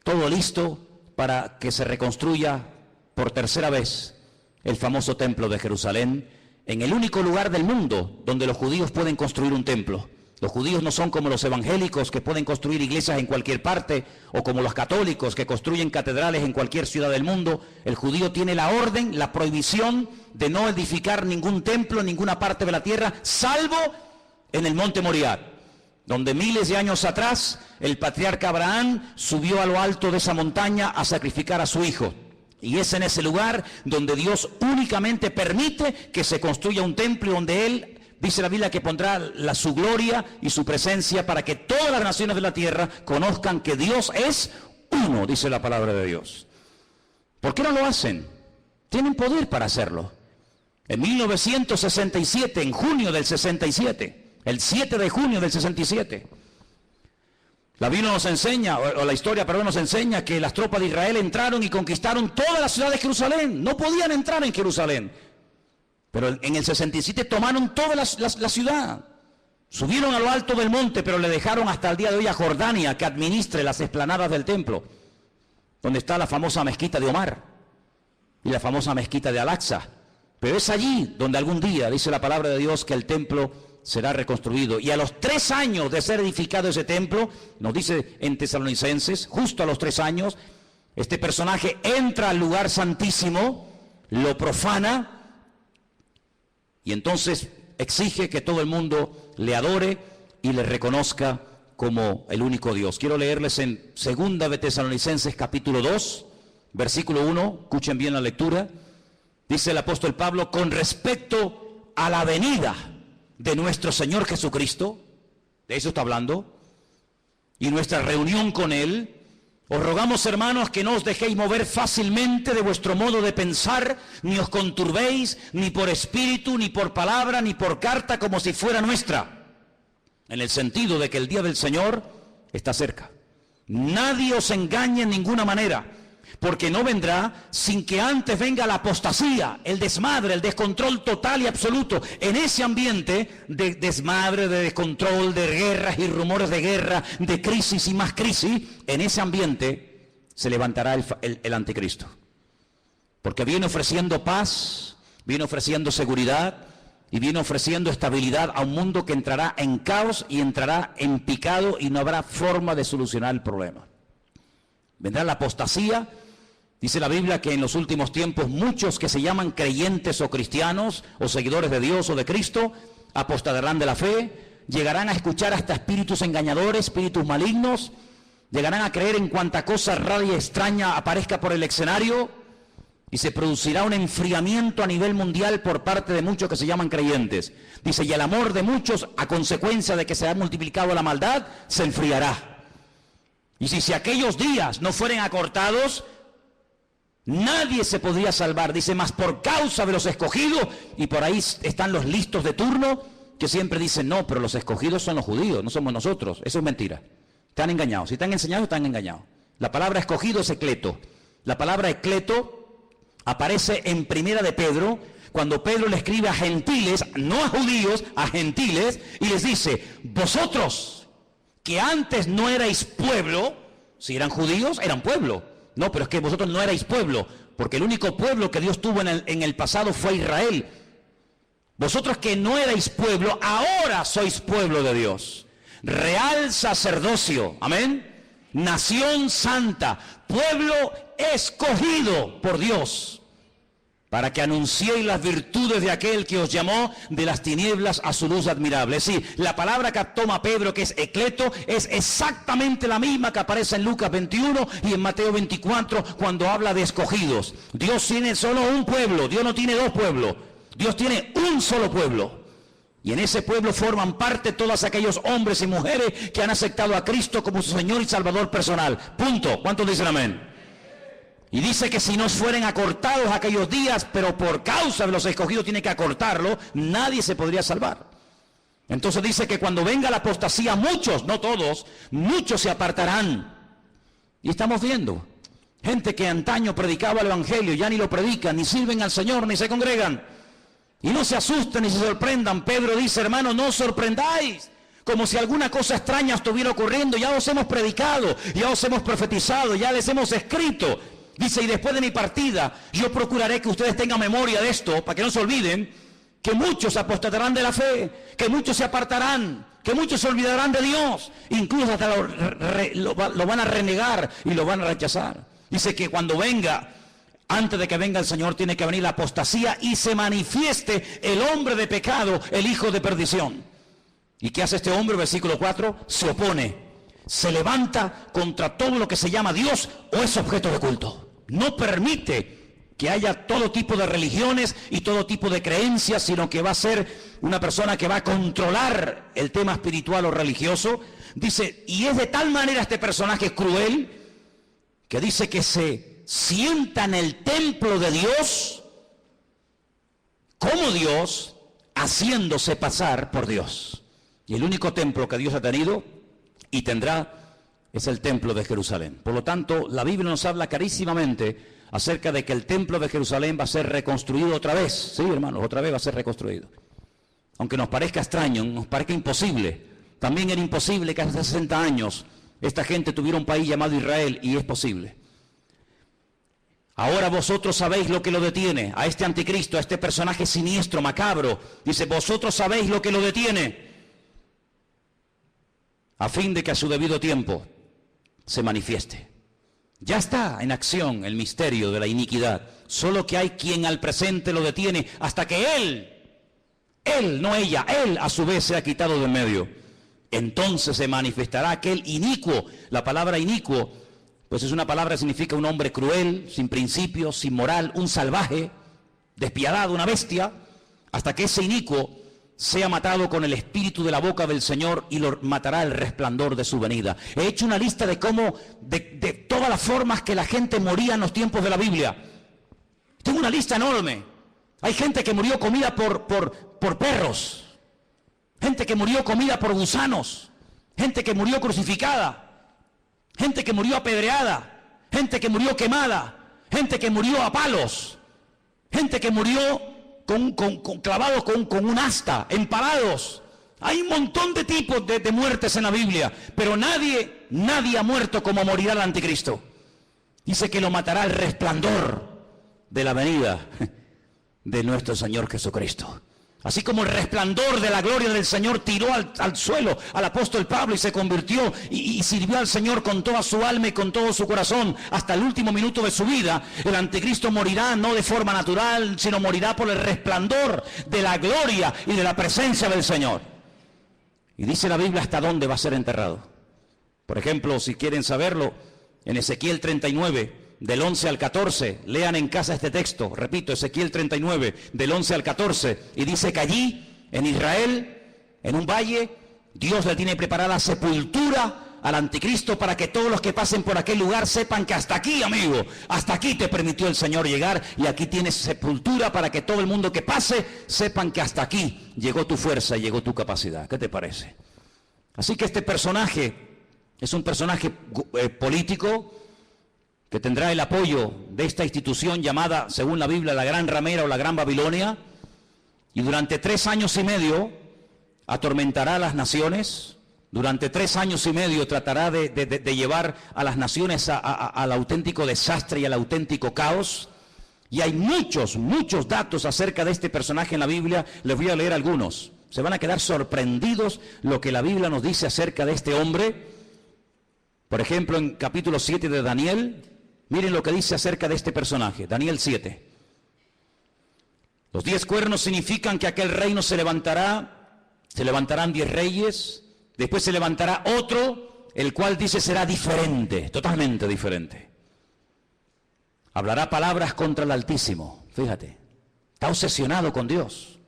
todo listo para que se reconstruya por tercera vez el famoso templo de Jerusalén, en el único lugar del mundo donde los judíos pueden construir un templo. Los judíos no son como los evangélicos que pueden construir iglesias en cualquier parte, o como los católicos que construyen catedrales en cualquier ciudad del mundo. El judío tiene la orden, la prohibición de no edificar ningún templo en ninguna parte de la tierra, salvo en el monte Moriah, donde miles de años atrás el patriarca Abraham subió a lo alto de esa montaña a sacrificar a su hijo. Y es en ese lugar donde Dios únicamente permite que se construya un templo, donde Él, dice la Biblia, que pondrá su gloria y su presencia para que todas las naciones de la tierra conozcan que Dios es uno, dice la palabra de Dios. ¿Por qué no lo hacen? Tienen poder para hacerlo. En 1967, en junio del 67, el 7 de junio del 67, la Biblia nos enseña, o la historia, perdón, nos enseña que las tropas de Israel entraron y conquistaron toda la ciudad de Jerusalén. No podían entrar en Jerusalén. Pero en el 67 tomaron toda la ciudad. Subieron a lo alto del monte, pero le dejaron hasta el día de hoy a Jordania que administre las explanadas del templo, donde está la famosa mezquita de Omar y la famosa mezquita de Al-Aqsa. Pero es allí donde algún día, dice la palabra de Dios, que el templo será reconstruido. Y a los 3 años de ser edificado ese templo, nos dice en Tesalonicenses, justo a los 3 años, este personaje entra al lugar santísimo, lo profana, y entonces exige que todo el mundo le adore y le reconozca como el único Dios. Quiero leerles en 2 de Tesalonicenses capítulo 2, versículo 1, escuchen bien la lectura. Dice el apóstol Pablo: con respecto a la venida de nuestro Señor Jesucristo, de eso está hablando, y nuestra reunión con Él, os rogamos, hermanos, que no os dejéis mover fácilmente de vuestro modo de pensar, ni os conturbéis, ni por espíritu, ni por palabra, ni por carta, como si fuera nuestra, en el sentido de que el día del Señor está cerca. Nadie os engañe en ninguna manera, porque no vendrá sin que antes venga la apostasía, el desmadre, el descontrol total y absoluto. En ese ambiente de desmadre, de descontrol, de guerras y rumores de guerra, de crisis y más crisis, en ese ambiente se levantará el anticristo. Porque viene ofreciendo paz, viene ofreciendo seguridad y viene ofreciendo estabilidad a un mundo que entrará en caos y entrará en picado y no habrá forma de solucionar el problema. Vendrá la apostasía. Dice la Biblia que en los últimos tiempos muchos que se llaman creyentes o cristianos o seguidores de Dios o de Cristo apostatarán de la fe, llegarán a escuchar hasta espíritus engañadores, espíritus malignos, llegarán a creer en cuanta cosa rara y extraña aparezca por el escenario, y se producirá un enfriamiento a nivel mundial por parte de muchos que se llaman creyentes. Dice, y el amor de muchos, a consecuencia de que se ha multiplicado la maldad, se enfriará. Y si aquellos días no fueren acortados, nadie se podría salvar. Dice, más por causa de los escogidos, y por ahí están los listos de turno, que siempre dicen, no, pero los escogidos son los judíos, no somos nosotros. Eso es mentira. Están engañados. Si están enseñados, están engañados. La palabra escogido es ecleto. La palabra ecleto aparece en Primera de Pedro, cuando Pedro le escribe a gentiles, no a judíos, a gentiles, y les dice, vosotros que antes no erais pueblo, si eran judíos, eran pueblo. No, pero es que vosotros no erais pueblo, porque el único pueblo que Dios tuvo en el pasado fue Israel. Vosotros que no erais pueblo, ahora sois pueblo de Dios. Real sacerdocio, amén. Nación santa, pueblo escogido por Dios, para que anunciéis las virtudes de aquel que os llamó de las tinieblas a su luz admirable. Es decir, la palabra que toma Pedro, que es ecleto, es exactamente la misma que aparece en Lucas 21 y en Mateo 24, cuando habla de escogidos. Dios tiene solo un pueblo, Dios no tiene dos pueblos, Dios tiene un solo pueblo. Y en ese pueblo forman parte todos aquellos hombres y mujeres que han aceptado a Cristo como su Señor y Salvador personal. Punto. ¿Cuántos dicen amén? Y dice que si no fueren acortados aquellos días, pero por causa de los escogidos tiene que acortarlo, nadie se podría salvar. Entonces dice que cuando venga la apostasía, muchos, no todos, muchos se apartarán. Y estamos viendo gente que antaño predicaba el evangelio, ya ni lo predican, ni sirven al Señor, ni se congregan. Y no se asusten ni se sorprendan. Pedro dice, hermanos, no os sorprendáis, como si alguna cosa extraña estuviera ocurriendo. Ya os hemos predicado, ya os hemos profetizado, ya les hemos escrito. Dice, y después de mi partida, yo procuraré que ustedes tengan memoria de esto, para que no se olviden, que muchos apostatarán de la fe, que muchos se apartarán, que muchos se olvidarán de Dios, incluso hasta lo van a renegar y lo van a rechazar. Dice que cuando venga, antes de que venga el Señor, tiene que venir la apostasía y se manifieste el hombre de pecado, el hijo de perdición. ¿Y qué hace este hombre? Versículo 4, se opone, se levanta contra todo lo que se llama Dios o es objeto de culto. No permite que haya todo tipo de religiones y todo tipo de creencias, sino que va a ser una persona que va a controlar el tema espiritual o religioso. Dice, y es de tal manera este personaje cruel, que dice que se sienta en el templo de Dios, como Dios, haciéndose pasar por Dios. Y el único templo que Dios ha tenido y tendrá es el templo de Jerusalén. Por lo tanto, la Biblia nos habla clarísimamente acerca de que el templo de Jerusalén va a ser reconstruido otra vez. Sí, hermanos, otra vez va a ser reconstruido. Aunque nos parezca extraño, nos parezca imposible. También era imposible que hace 60 años esta gente tuviera un país llamado Israel, y es posible. Ahora vosotros sabéis lo que lo detiene, a este anticristo, a este personaje siniestro, macabro. Dice, vosotros sabéis lo que lo detiene, a fin de que a su debido tiempo se manifieste. Ya está en acción el misterio de la iniquidad, solo que hay quien al presente lo detiene hasta que él, no ella, él a su vez se ha quitado de en medio. Entonces se manifestará aquel inicuo. La palabra inicuo, pues es una palabra que significa un hombre cruel, sin principios, sin moral, un salvaje, despiadado, una bestia, hasta que ese inicuo sea matado con el espíritu de la boca del Señor y lo matará el resplandor de su venida. He hecho una lista de cómo, de todas las formas que la gente moría en los tiempos de la Biblia. Tengo una lista enorme. Hay gente que murió comida por perros, gente que murió comida por gusanos, gente que murió crucificada, gente que murió apedreada, gente que murió quemada, gente que murió a palos, gente que murió clavados con un asta, empalados. Hay un montón de tipos de muertes en la Biblia, pero nadie ha muerto como morirá el anticristo. Dice que lo matará el resplandor de la venida de nuestro Señor Jesucristo. Así como el resplandor de la gloria del Señor tiró al suelo al apóstol Pablo y se convirtió y sirvió al Señor con toda su alma y con todo su corazón hasta el último minuto de su vida, el anticristo morirá no de forma natural, sino morirá por el resplandor de la gloria y de la presencia del Señor. Y dice la Biblia hasta dónde va a ser enterrado. Por ejemplo, si quieren saberlo, en Ezequiel 39, del 11 al 14, lean en casa este texto, repito, Ezequiel 39, del 11 al 14, y dice que allí, en Israel, en un valle, Dios le tiene preparada sepultura al anticristo para que todos los que pasen por aquel lugar sepan que hasta aquí, amigo, hasta aquí te permitió el Señor llegar, y aquí tienes sepultura para que todo el mundo que pase sepan que hasta aquí llegó tu fuerza y llegó tu capacidad. ¿Qué te parece? Así que este personaje es un personaje político, que tendrá el apoyo de esta institución llamada, según la Biblia, la Gran Ramera o la Gran Babilonia, y durante 3 años y medio atormentará a las naciones, durante 3 años y medio tratará de llevar a las naciones al auténtico desastre y al auténtico caos. Y hay muchos datos acerca de este personaje en la Biblia. Les voy a leer algunos. Se van a quedar sorprendidos lo que la Biblia nos dice acerca de este hombre. Por ejemplo, en capítulo 7 de Daniel, miren lo que dice acerca de este personaje, Daniel 7. Los 10 cuernos significan que aquel reino se levantarán 10 reyes, después se levantará otro, el cual dice será diferente, totalmente diferente. Hablará palabras contra el Altísimo, fíjate, está obsesionado con Dios.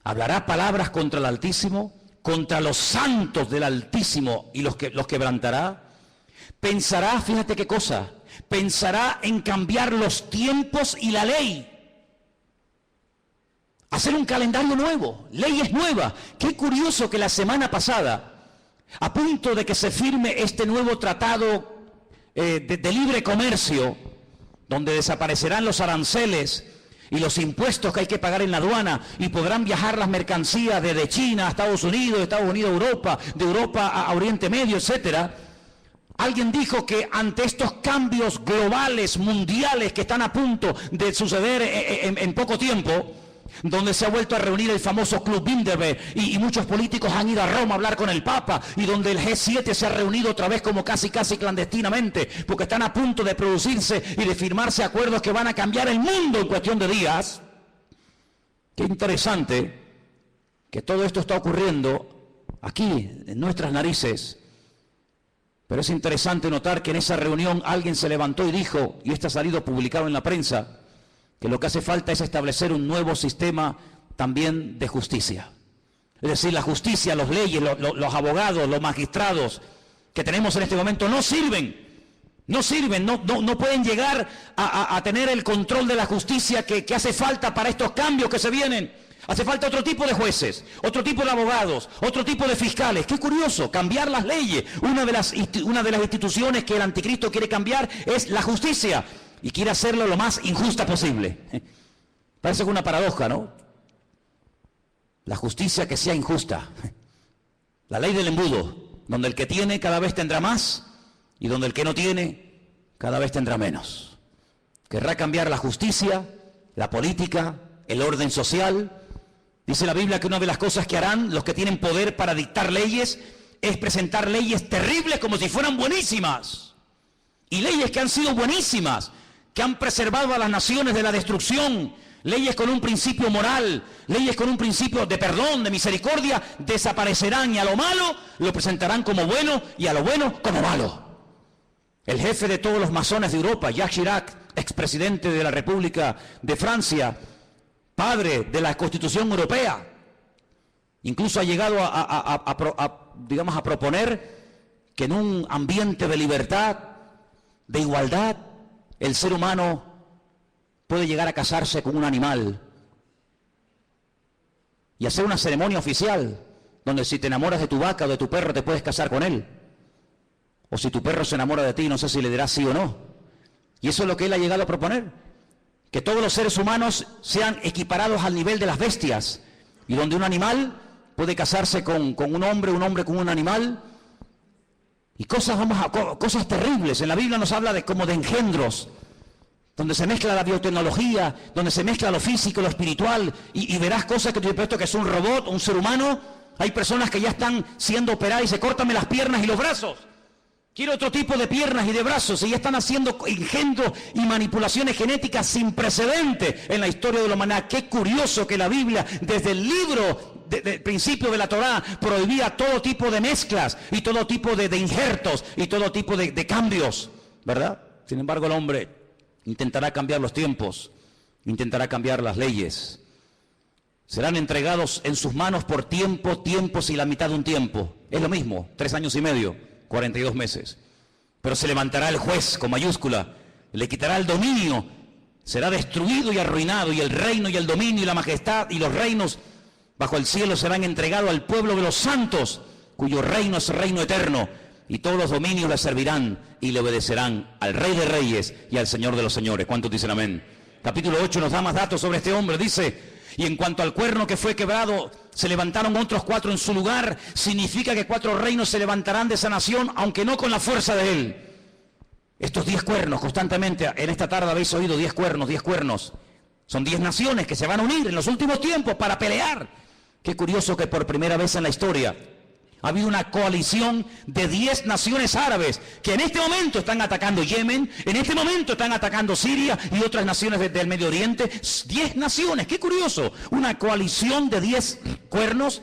Hablará palabras contra el Altísimo, contra los santos del Altísimo y los quebrantará. Pensará, fíjate qué cosa, pensará en cambiar los tiempos y la ley. Hacer un calendario nuevo, leyes nuevas. Qué curioso que la semana pasada, a punto de que se firme este nuevo tratado de libre comercio, donde desaparecerán los aranceles y los impuestos que hay que pagar en la aduana, y podrán viajar las mercancías desde China a Estados Unidos, de Estados Unidos a Europa, de Europa a Oriente Medio, etcétera. Alguien dijo que ante estos cambios globales, mundiales, que están a punto de suceder en poco tiempo, donde se ha vuelto a reunir el famoso Club Bilderberg y muchos políticos han ido a Roma a hablar con el Papa, y donde el G7 se ha reunido otra vez como casi clandestinamente, porque están a punto de producirse y de firmarse acuerdos que van a cambiar el mundo en cuestión de días. Qué interesante que todo esto está ocurriendo aquí, en nuestras narices. Pero es interesante notar que en esa reunión alguien se levantó y dijo, y esto ha salido publicado en la prensa, que lo que hace falta es establecer un nuevo sistema también de justicia. Es decir, la justicia, las leyes, los abogados, los magistrados que tenemos en este momento no sirven, no pueden llegar a tener el control de la justicia que hace falta para estos cambios que se vienen. Hace falta otro tipo de jueces, otro tipo de abogados, otro tipo de fiscales. Qué curioso, cambiar las leyes. Una de las instituciones que el anticristo quiere cambiar es la justicia. Y quiere hacerlo lo más injusta posible. Parece que una paradoja, ¿no? La justicia que sea injusta. La ley del embudo, donde el que tiene cada vez tendrá más y donde el que no tiene cada vez tendrá menos. Querrá cambiar la justicia, la política, el orden social. Dice la Biblia que una de las cosas que harán los que tienen poder para dictar leyes es presentar leyes terribles como si fueran buenísimas. Y leyes que han sido buenísimas, que han preservado a las naciones de la destrucción, leyes con un principio moral, leyes con un principio de perdón, de misericordia, desaparecerán, y a lo malo lo presentarán como bueno y a lo bueno como malo. El jefe de todos los masones de Europa, Jacques Chirac, expresidente de la República de Francia, padre de la Constitución Europea, incluso ha llegado a proponer que en un ambiente de libertad, de igualdad, el ser humano puede llegar a casarse con un animal y hacer una ceremonia oficial donde si te enamoras de tu vaca o de tu perro te puedes casar con él, o si tu perro se enamora de ti no sé si le dirás sí o no. Y eso es lo que él ha llegado a proponer, que todos los seres humanos sean equiparados al nivel de las bestias, y donde un animal puede casarse con un hombre con un animal. Y cosas terribles. En la Biblia nos habla como de engendros, donde se mezcla la biotecnología, donde se mezcla lo físico, lo espiritual, y verás cosas que te he puesto que es un robot, un ser humano. Hay personas que ya están siendo operadas y se córtame las piernas y los brazos. Quiero otro tipo de piernas y de brazos, y ya están haciendo engendros y manipulaciones genéticas sin precedente en la historia de la humanidad. Qué curioso que la Biblia, desde el libro del principio de la Torá, prohibía todo tipo de mezclas y todo tipo de injertos y todo tipo de cambios, ¿verdad? Sin embargo, el hombre intentará cambiar los tiempos, intentará cambiar las leyes. Serán entregados en sus manos por tiempos y la mitad de un tiempo. Es lo mismo, 3 años y medio, 42 meses. Pero se levantará el juez con mayúscula, le quitará el dominio, será destruido y arruinado, y el reino y el dominio y la majestad y los reinos bajo el cielo serán entregados al pueblo de los santos, cuyo reino es reino eterno, y todos los dominios le servirán y le obedecerán al Rey de Reyes y al Señor de los Señores. ¿Cuántos dicen amén? Capítulo 8 nos da más datos sobre este hombre. Dice: y en cuanto al cuerno que fue quebrado, se levantaron otros 4 en su lugar. Significa que 4 reinos se levantarán de esa nación, aunque no con la fuerza de él. Estos 10 cuernos, constantemente, en esta tarde habéis oído 10 cuernos, 10 cuernos. Son 10 naciones que se van a unir en los últimos tiempos para pelear. Qué curioso que por primera vez en la historia ha habido una coalición de 10 naciones árabes que en este momento están atacando Yemen, en este momento están atacando Siria y otras naciones del Medio Oriente. 10 naciones, qué curioso, una coalición de 10 cuernos.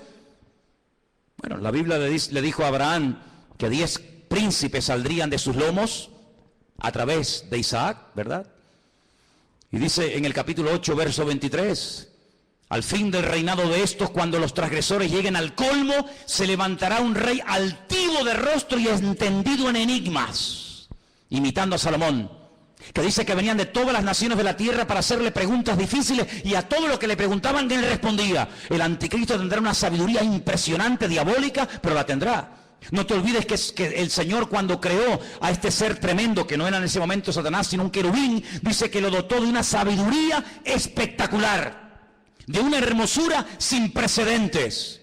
Bueno, la Biblia le dijo a Abraham que 10 príncipes saldrían de sus lomos a través de Isaac, ¿verdad? Y dice en el capítulo 8, verso 23... al fin del reinado de estos, cuando los transgresores lleguen al colmo, se levantará un rey altivo de rostro y entendido en enigmas, imitando a Salomón, que dice que venían de todas las naciones de la tierra para hacerle preguntas difíciles, y a todo lo que le preguntaban él respondía. El anticristo tendrá una sabiduría impresionante, diabólica, pero la tendrá. No te olvides que el Señor, cuando creó a este ser tremendo, que no era en ese momento Satanás, sino un querubín, dice que lo dotó de una sabiduría espectacular, de una hermosura sin precedentes.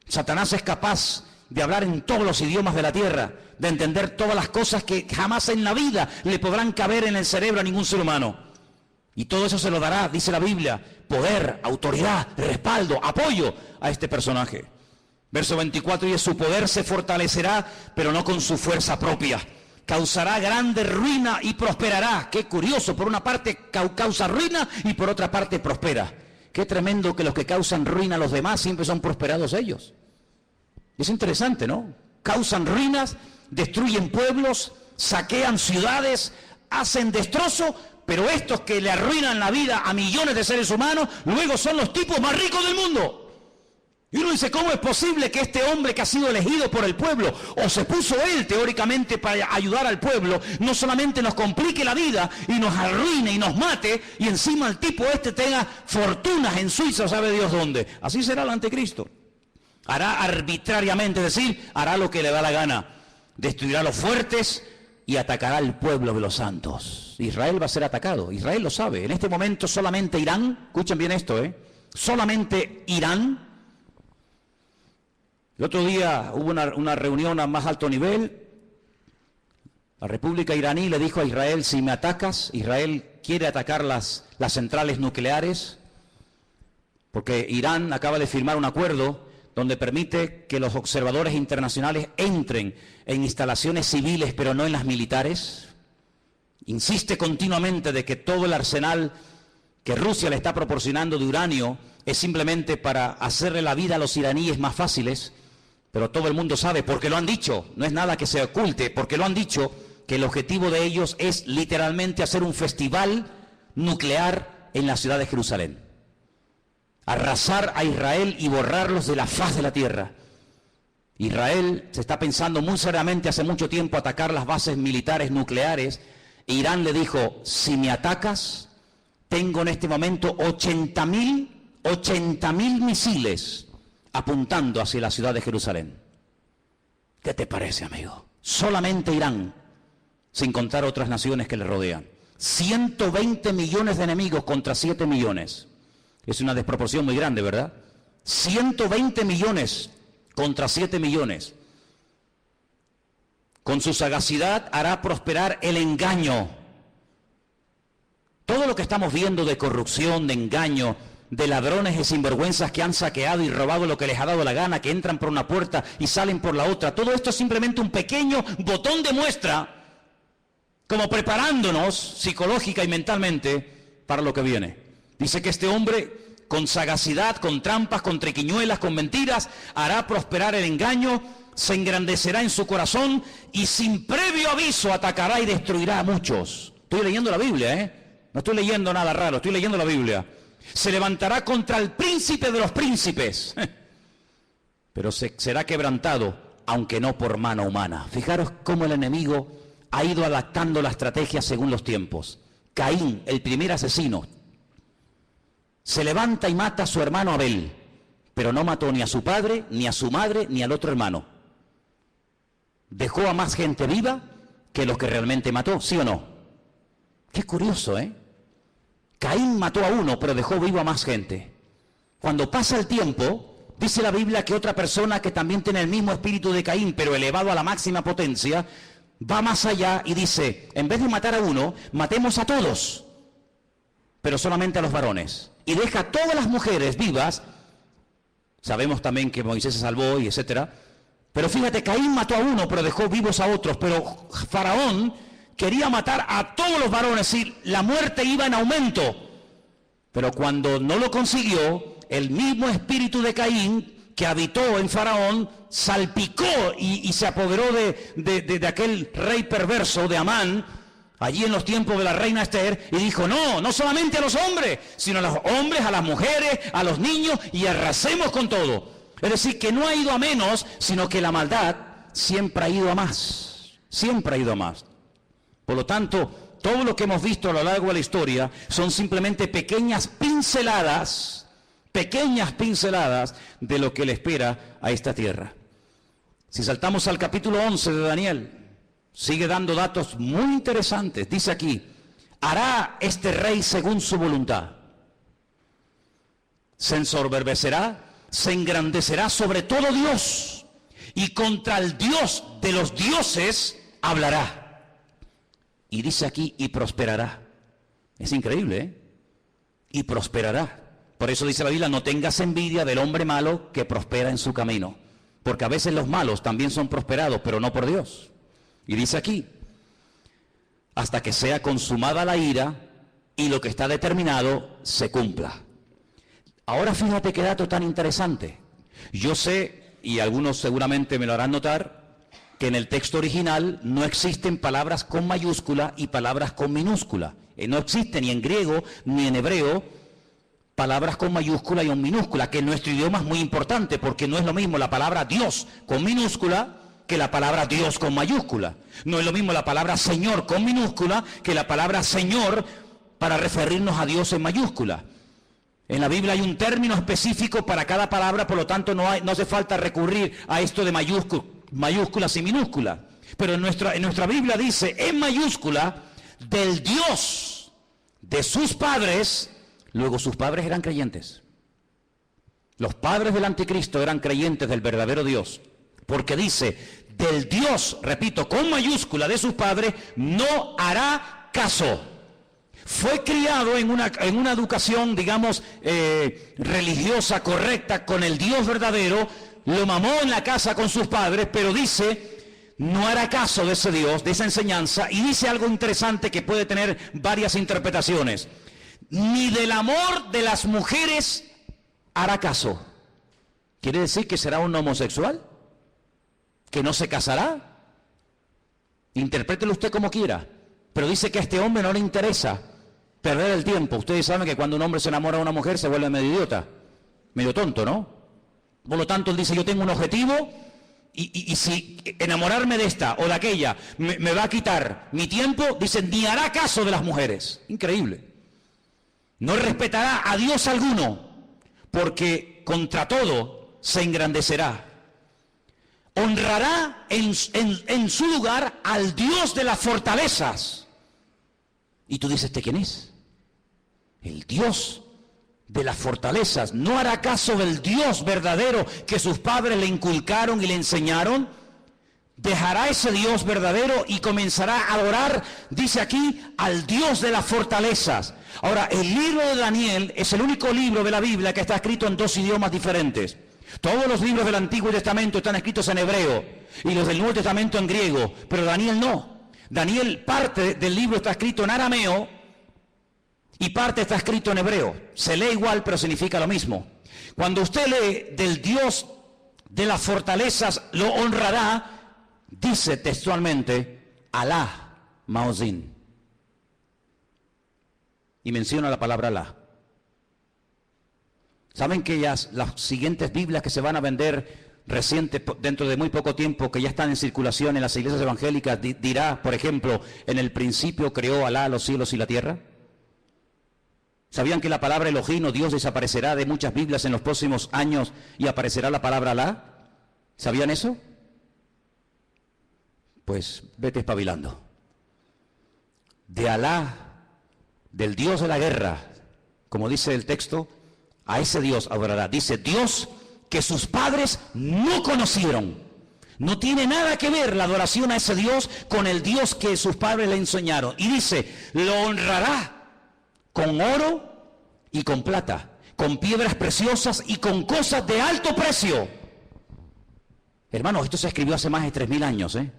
Satanás es capaz de hablar en todos los idiomas de la tierra, de entender todas las cosas que jamás en la vida le podrán caber en el cerebro a ningún ser humano. Y todo eso se lo dará, dice la Biblia, poder, autoridad, respaldo, apoyo a este personaje. Verso 24, y su poder se fortalecerá, pero no con su fuerza propia. Causará grande ruina y prosperará. Qué curioso, por una parte causa ruina y por otra parte prospera. Qué tremendo que los que causan ruina a los demás siempre son prosperados ellos. Es interesante, ¿no? Causan ruinas, destruyen pueblos, saquean ciudades, hacen destrozo, pero estos que le arruinan la vida a millones de seres humanos, luego son los tipos más ricos del mundo. Y uno dice, ¿cómo es posible que este hombre que ha sido elegido por el pueblo, o se puso él teóricamente para ayudar al pueblo, no solamente nos complique la vida y nos arruine y nos mate, y encima el tipo este tenga fortunas en Suiza, sabe Dios dónde? Así será el anticristo. Hará arbitrariamente, es decir, hará lo que le da la gana. Destruirá a los fuertes y atacará al pueblo de los santos. Israel va a ser atacado, Israel lo sabe. En este momento solamente Irán, escuchen bien esto, solamente Irán. El otro día hubo una reunión a más alto nivel. La República iraní le dijo a Israel, si me atacas, Israel quiere atacar las centrales nucleares, porque Irán acaba de firmar un acuerdo donde permite que los observadores internacionales entren en instalaciones civiles, pero no en las militares. Insiste continuamente de que todo el arsenal que Rusia le está proporcionando de uranio es simplemente para hacerle la vida a los iraníes más fáciles, pero todo el mundo sabe, porque lo han dicho, no es nada que se oculte, porque lo han dicho, que el objetivo de ellos es literalmente hacer un festival nuclear en la ciudad de Jerusalén. Arrasar a Israel y borrarlos de la faz de la tierra. Israel se está pensando muy seriamente hace mucho tiempo atacar las bases militares nucleares. Irán le dijo, si me atacas, tengo en este momento 80.000 misiles apuntando hacia la ciudad de Jerusalén. ¿Qué te parece, amigo? Solamente Irán, sin contar otras naciones que le rodean. 120 millones de enemigos contra 7 millones. Es una desproporción muy grande, ¿verdad? 120 millones contra 7 millones. Con su sagacidad hará prosperar el engaño. Todo lo que estamos viendo de corrupción, de engaño, de ladrones y sinvergüenzas que han saqueado y robado lo que les ha dado la gana, que entran por una puerta y salen por la otra, todo esto es simplemente un pequeño botón de muestra, como preparándonos psicológica y mentalmente para lo que viene. Dice que este hombre, con sagacidad, con trampas, con triquiñuelas, con mentiras, hará prosperar el engaño, se engrandecerá en su corazón y sin previo aviso atacará y destruirá a muchos. Estoy leyendo la Biblia, no estoy leyendo nada raro, estoy leyendo la Biblia. Se levantará contra el príncipe de los príncipes, pero será quebrantado, aunque no por mano humana. Fijaros cómo el enemigo ha ido adaptando la estrategia según los tiempos. Caín, el primer asesino, se levanta y mata a su hermano Abel, pero no mató ni a su padre, ni a su madre, ni al otro hermano. Dejó a más gente viva que los que realmente mató, ¿sí o no? Qué curioso, Caín mató a uno, pero dejó vivo a más gente. Cuando pasa el tiempo, dice la Biblia que otra persona que también tiene el mismo espíritu de Caín, pero elevado a la máxima potencia, va más allá y dice, en vez de matar a uno, matemos a todos, pero solamente a los varones. Y deja a todas las mujeres vivas. Sabemos también que Moisés se salvó y etcétera. Pero fíjate, Caín mató a uno, pero dejó vivos a otros. Pero Faraón quería matar a todos los varones, es decir, la muerte iba en aumento. Pero cuando no lo consiguió, el mismo espíritu de Caín que habitó en Faraón salpicó y se apoderó de aquel rey perverso de Amán, allí en los tiempos de la reina Esther, y dijo, no solamente a los hombres, sino a los hombres, a las mujeres, a los niños, y arrasemos con todo. Es decir, que no ha ido a menos, sino que la maldad siempre ha ido a más, siempre ha ido a más. Por lo tanto, todo lo que hemos visto a lo largo de la historia son simplemente pequeñas pinceladas de lo que le espera a esta tierra. Si saltamos al capítulo 11 de Daniel, sigue dando datos muy interesantes. Dice aquí, hará este rey según su voluntad. Se ensoberbecerá, se engrandecerá sobre todo Dios, y contra el Dios de los dioses hablará. Y dice aquí, y prosperará. Es increíble, ¿eh? Y prosperará. Por eso dice la Biblia, no tengas envidia del hombre malo que prospera en su camino. Porque a veces los malos también son prosperados, pero no por Dios. Y dice aquí, hasta que sea consumada la ira y lo que está determinado se cumpla. Ahora fíjate qué dato tan interesante. Yo sé, y algunos seguramente me lo harán notar, que en el texto original no existen palabras con mayúscula y palabras con minúscula. No existe ni en griego ni en hebreo palabras con mayúscula y con minúscula, que en nuestro idioma es muy importante, porque no es lo mismo la palabra Dios con minúscula que la palabra Dios con mayúscula. No es lo mismo la palabra Señor con minúscula que la palabra Señor para referirnos a Dios en mayúscula. En la Biblia hay un término específico para cada palabra, por lo tanto no hace falta recurrir a esto de mayúsculas y minúsculas. Pero en nuestra Biblia dice en mayúscula, del Dios de sus padres. Luego sus padres eran creyentes. Los padres del anticristo eran creyentes del verdadero Dios. Porque dice, del Dios, repito, con mayúscula de sus padres, no hará caso. Fue criado en una educación, digamos, religiosa, correcta, con el Dios verdadero. Lo mamó en la casa con sus padres, pero dice, no hará caso de ese Dios, de esa enseñanza. Y dice algo interesante que puede tener varias interpretaciones. Ni del amor de las mujeres hará caso. ¿Quiere decir que será un homosexual? ¿Que no se casará? Interprételo usted como quiera. Pero dice que a este hombre no le interesa perder el tiempo. Ustedes saben que cuando un hombre se enamora de una mujer se vuelve medio idiota, medio tonto, ¿no? Por lo tanto, él dice, yo tengo un objetivo y si enamorarme de esta o de aquella me va a quitar mi tiempo, dice, ni hará caso de las mujeres. Increíble. No respetará a Dios alguno, porque contra todo se engrandecerá. Honrará en su lugar al Dios de las fortalezas. Y tú dices, ¿este quién es? El Dios de las fortalezas. No hará caso del Dios verdadero que sus padres le inculcaron y le enseñaron. Dejará ese Dios verdadero y comenzará a adorar, dice aquí, al Dios de las fortalezas. Ahora, el libro de Daniel es el único libro de la Biblia que está escrito en dos idiomas diferentes. Todos los libros del Antiguo Testamento están escritos en hebreo y los del Nuevo Testamento en griego, pero Daniel no. Daniel, parte del libro está escrito en arameo y parte está escrito en hebreo. Se lee igual, pero significa lo mismo. Cuando usted lee del Dios de las fortalezas lo honrará, dice textualmente, Alá Maozín. Y menciona la palabra Alá. ¿Saben que las siguientes Biblias que se van a vender dentro de muy poco tiempo, que ya están en circulación en las iglesias evangélicas, dirá, por ejemplo, en el principio creó Alá los cielos y la tierra? ¿Sabían que la palabra Elohim o Dios desaparecerá de muchas Biblias en los próximos años y aparecerá la palabra Alá? ¿Sabían eso? Pues vete espabilando. De Alá, del Dios de la guerra, como dice el texto, a ese Dios adorará. Dice, Dios que sus padres no conocieron. No tiene nada que ver la adoración a ese Dios con el Dios que sus padres le enseñaron. Y dice, lo honrará con oro y con plata, con piedras preciosas y con cosas de alto precio. Hermanos, esto se escribió hace más de 3000 años, ¿eh?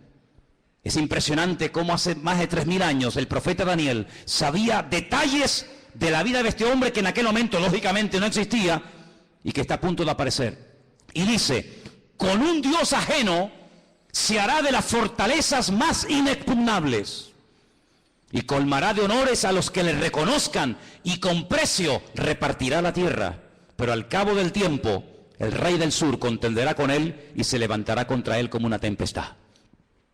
Es impresionante cómo hace más de 3000 años el profeta Daniel sabía detalles de la vida de este hombre que en aquel momento lógicamente no existía y que está a punto de aparecer. Y dice, con un Dios ajeno se hará de las fortalezas más inexpugnables y colmará de honores a los que le reconozcan y con precio repartirá la tierra. Pero al cabo del tiempo el rey del sur contenderá con él y se levantará contra él como una tempestad.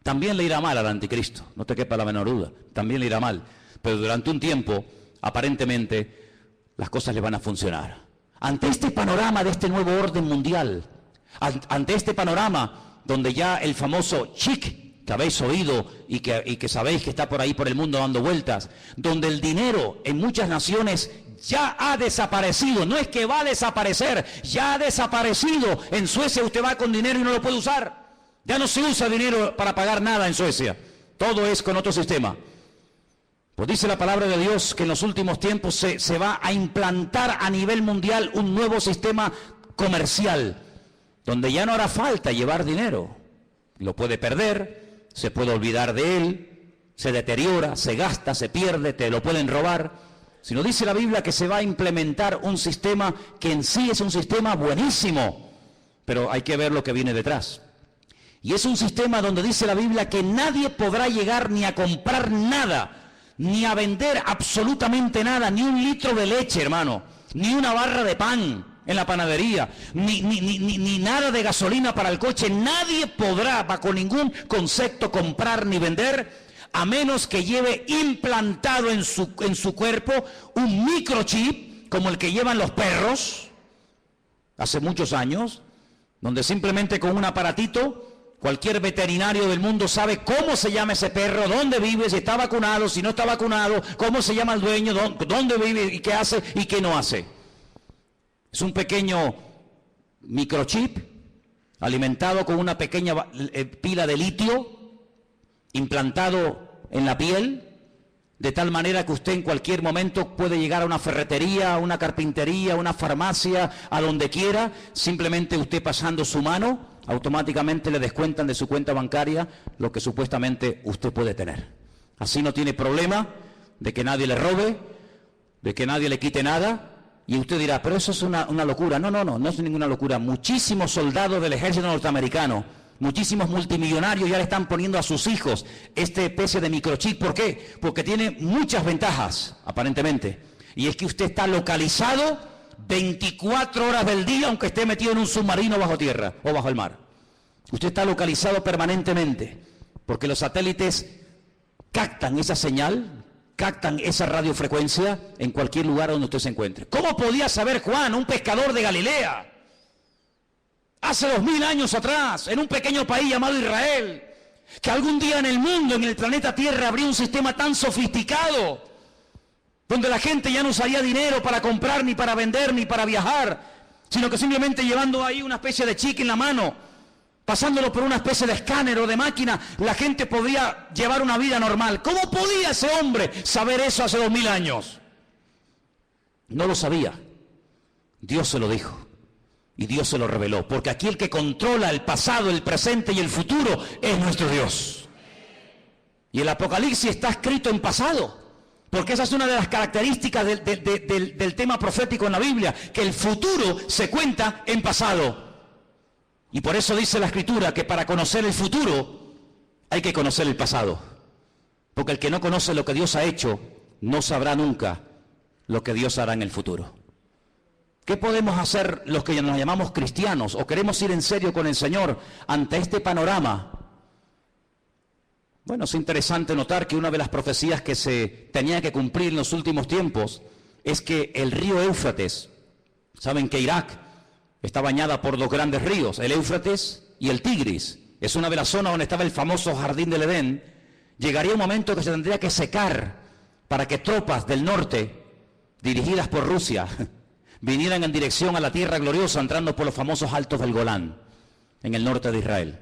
También le irá mal al anticristo, no te quepa la menor duda, también le irá mal. Pero durante un tiempo, aparentemente, las cosas le van a funcionar. Ante este panorama de este nuevo orden mundial, ante este panorama donde ya el famoso chic que habéis oído y que sabéis que está por ahí por el mundo dando vueltas, donde el dinero en muchas naciones ya ha desaparecido, no es que va a desaparecer, ya ha desaparecido. En Suecia usted va con dinero y no lo puede usar. Ya no se usa dinero para pagar nada en Suecia. Todo es con otro sistema. Pues dice la palabra de Dios que en los últimos tiempos se va a implantar a nivel mundial un nuevo sistema comercial, donde ya no hará falta llevar dinero. Lo puede perder, se puede olvidar de él, se deteriora, se gasta, se pierde, te lo pueden robar. Sino dice la Biblia que se va a implementar un sistema que en sí es un sistema buenísimo, pero hay que ver lo que viene detrás. Y es un sistema donde dice la Biblia que nadie podrá llegar ni a comprar nada, ni a vender absolutamente nada, ni un litro de leche, hermano, ni una barra de pan en la panadería, ni nada de gasolina para el coche. Nadie podrá, bajo ningún concepto, comprar ni vender, a menos que lleve implantado en su cuerpo un microchip, como el que llevan los perros, hace muchos años, donde simplemente con un aparatito, cualquier veterinario del mundo sabe cómo se llama ese perro, dónde vive, si está vacunado, si no está vacunado, cómo se llama el dueño, dónde vive y qué hace y qué no hace. Es un pequeño microchip alimentado con una pequeña pila de litio implantado en la piel, de tal manera que usted en cualquier momento puede llegar a una ferretería, a una carpintería, a una farmacia, a donde quiera, simplemente usted pasando su mano, automáticamente le descuentan de su cuenta bancaria lo que supuestamente usted puede tener. Así no tiene problema de que nadie le robe, de que nadie le quite nada. Y usted dirá, pero eso es una locura. No es ninguna locura. Muchísimos soldados del ejército norteamericano, muchísimos multimillonarios ya le están poniendo a sus hijos esta especie de microchip. ¿Por qué? Porque tiene muchas ventajas, aparentemente. Y es que usted está localizado 24 horas del día, aunque esté metido en un submarino bajo tierra o bajo el mar. Usted está localizado permanentemente, porque los satélites captan esa señal, captan esa radiofrecuencia en cualquier lugar donde usted se encuentre. ¿Cómo podía saber Juan, un pescador de Galilea, hace 2000 años atrás, en un pequeño país llamado Israel, que algún día en el mundo, en el planeta Tierra, habría un sistema tan sofisticado, donde la gente ya no usaría dinero para comprar, ni para vender, ni para viajar, sino que simplemente llevando ahí una especie de chip en la mano, pasándolo por una especie de escáner o de máquina, la gente podría llevar una vida normal? ¿Cómo podía ese hombre saber eso hace 2000 años? No lo sabía. Dios se lo dijo. Y Dios se lo reveló. Porque aquí el que controla el pasado, el presente y el futuro es nuestro Dios. Y el Apocalipsis está escrito en pasado. Porque esa es una de las características del tema profético en la Biblia, que el futuro se cuenta en pasado. Y por eso dice la Escritura que para conocer el futuro hay que conocer el pasado. Porque el que no conoce lo que Dios ha hecho, no sabrá nunca lo que Dios hará en el futuro. ¿Qué podemos hacer los que nos llamamos cristianos o queremos ir en serio con el Señor ante este panorama? Bueno, es interesante notar que una de las profecías que se tenía que cumplir en los últimos tiempos es que el río Éufrates, saben que Irak está bañada por dos grandes ríos, el Éufrates y el Tigris. Es una de las zonas donde estaba el famoso jardín del Edén. Llegaría un momento que se tendría que secar para que tropas del norte, dirigidas por Rusia, vinieran en dirección a la tierra gloriosa, entrando por los famosos altos del Golán, en el norte de Israel.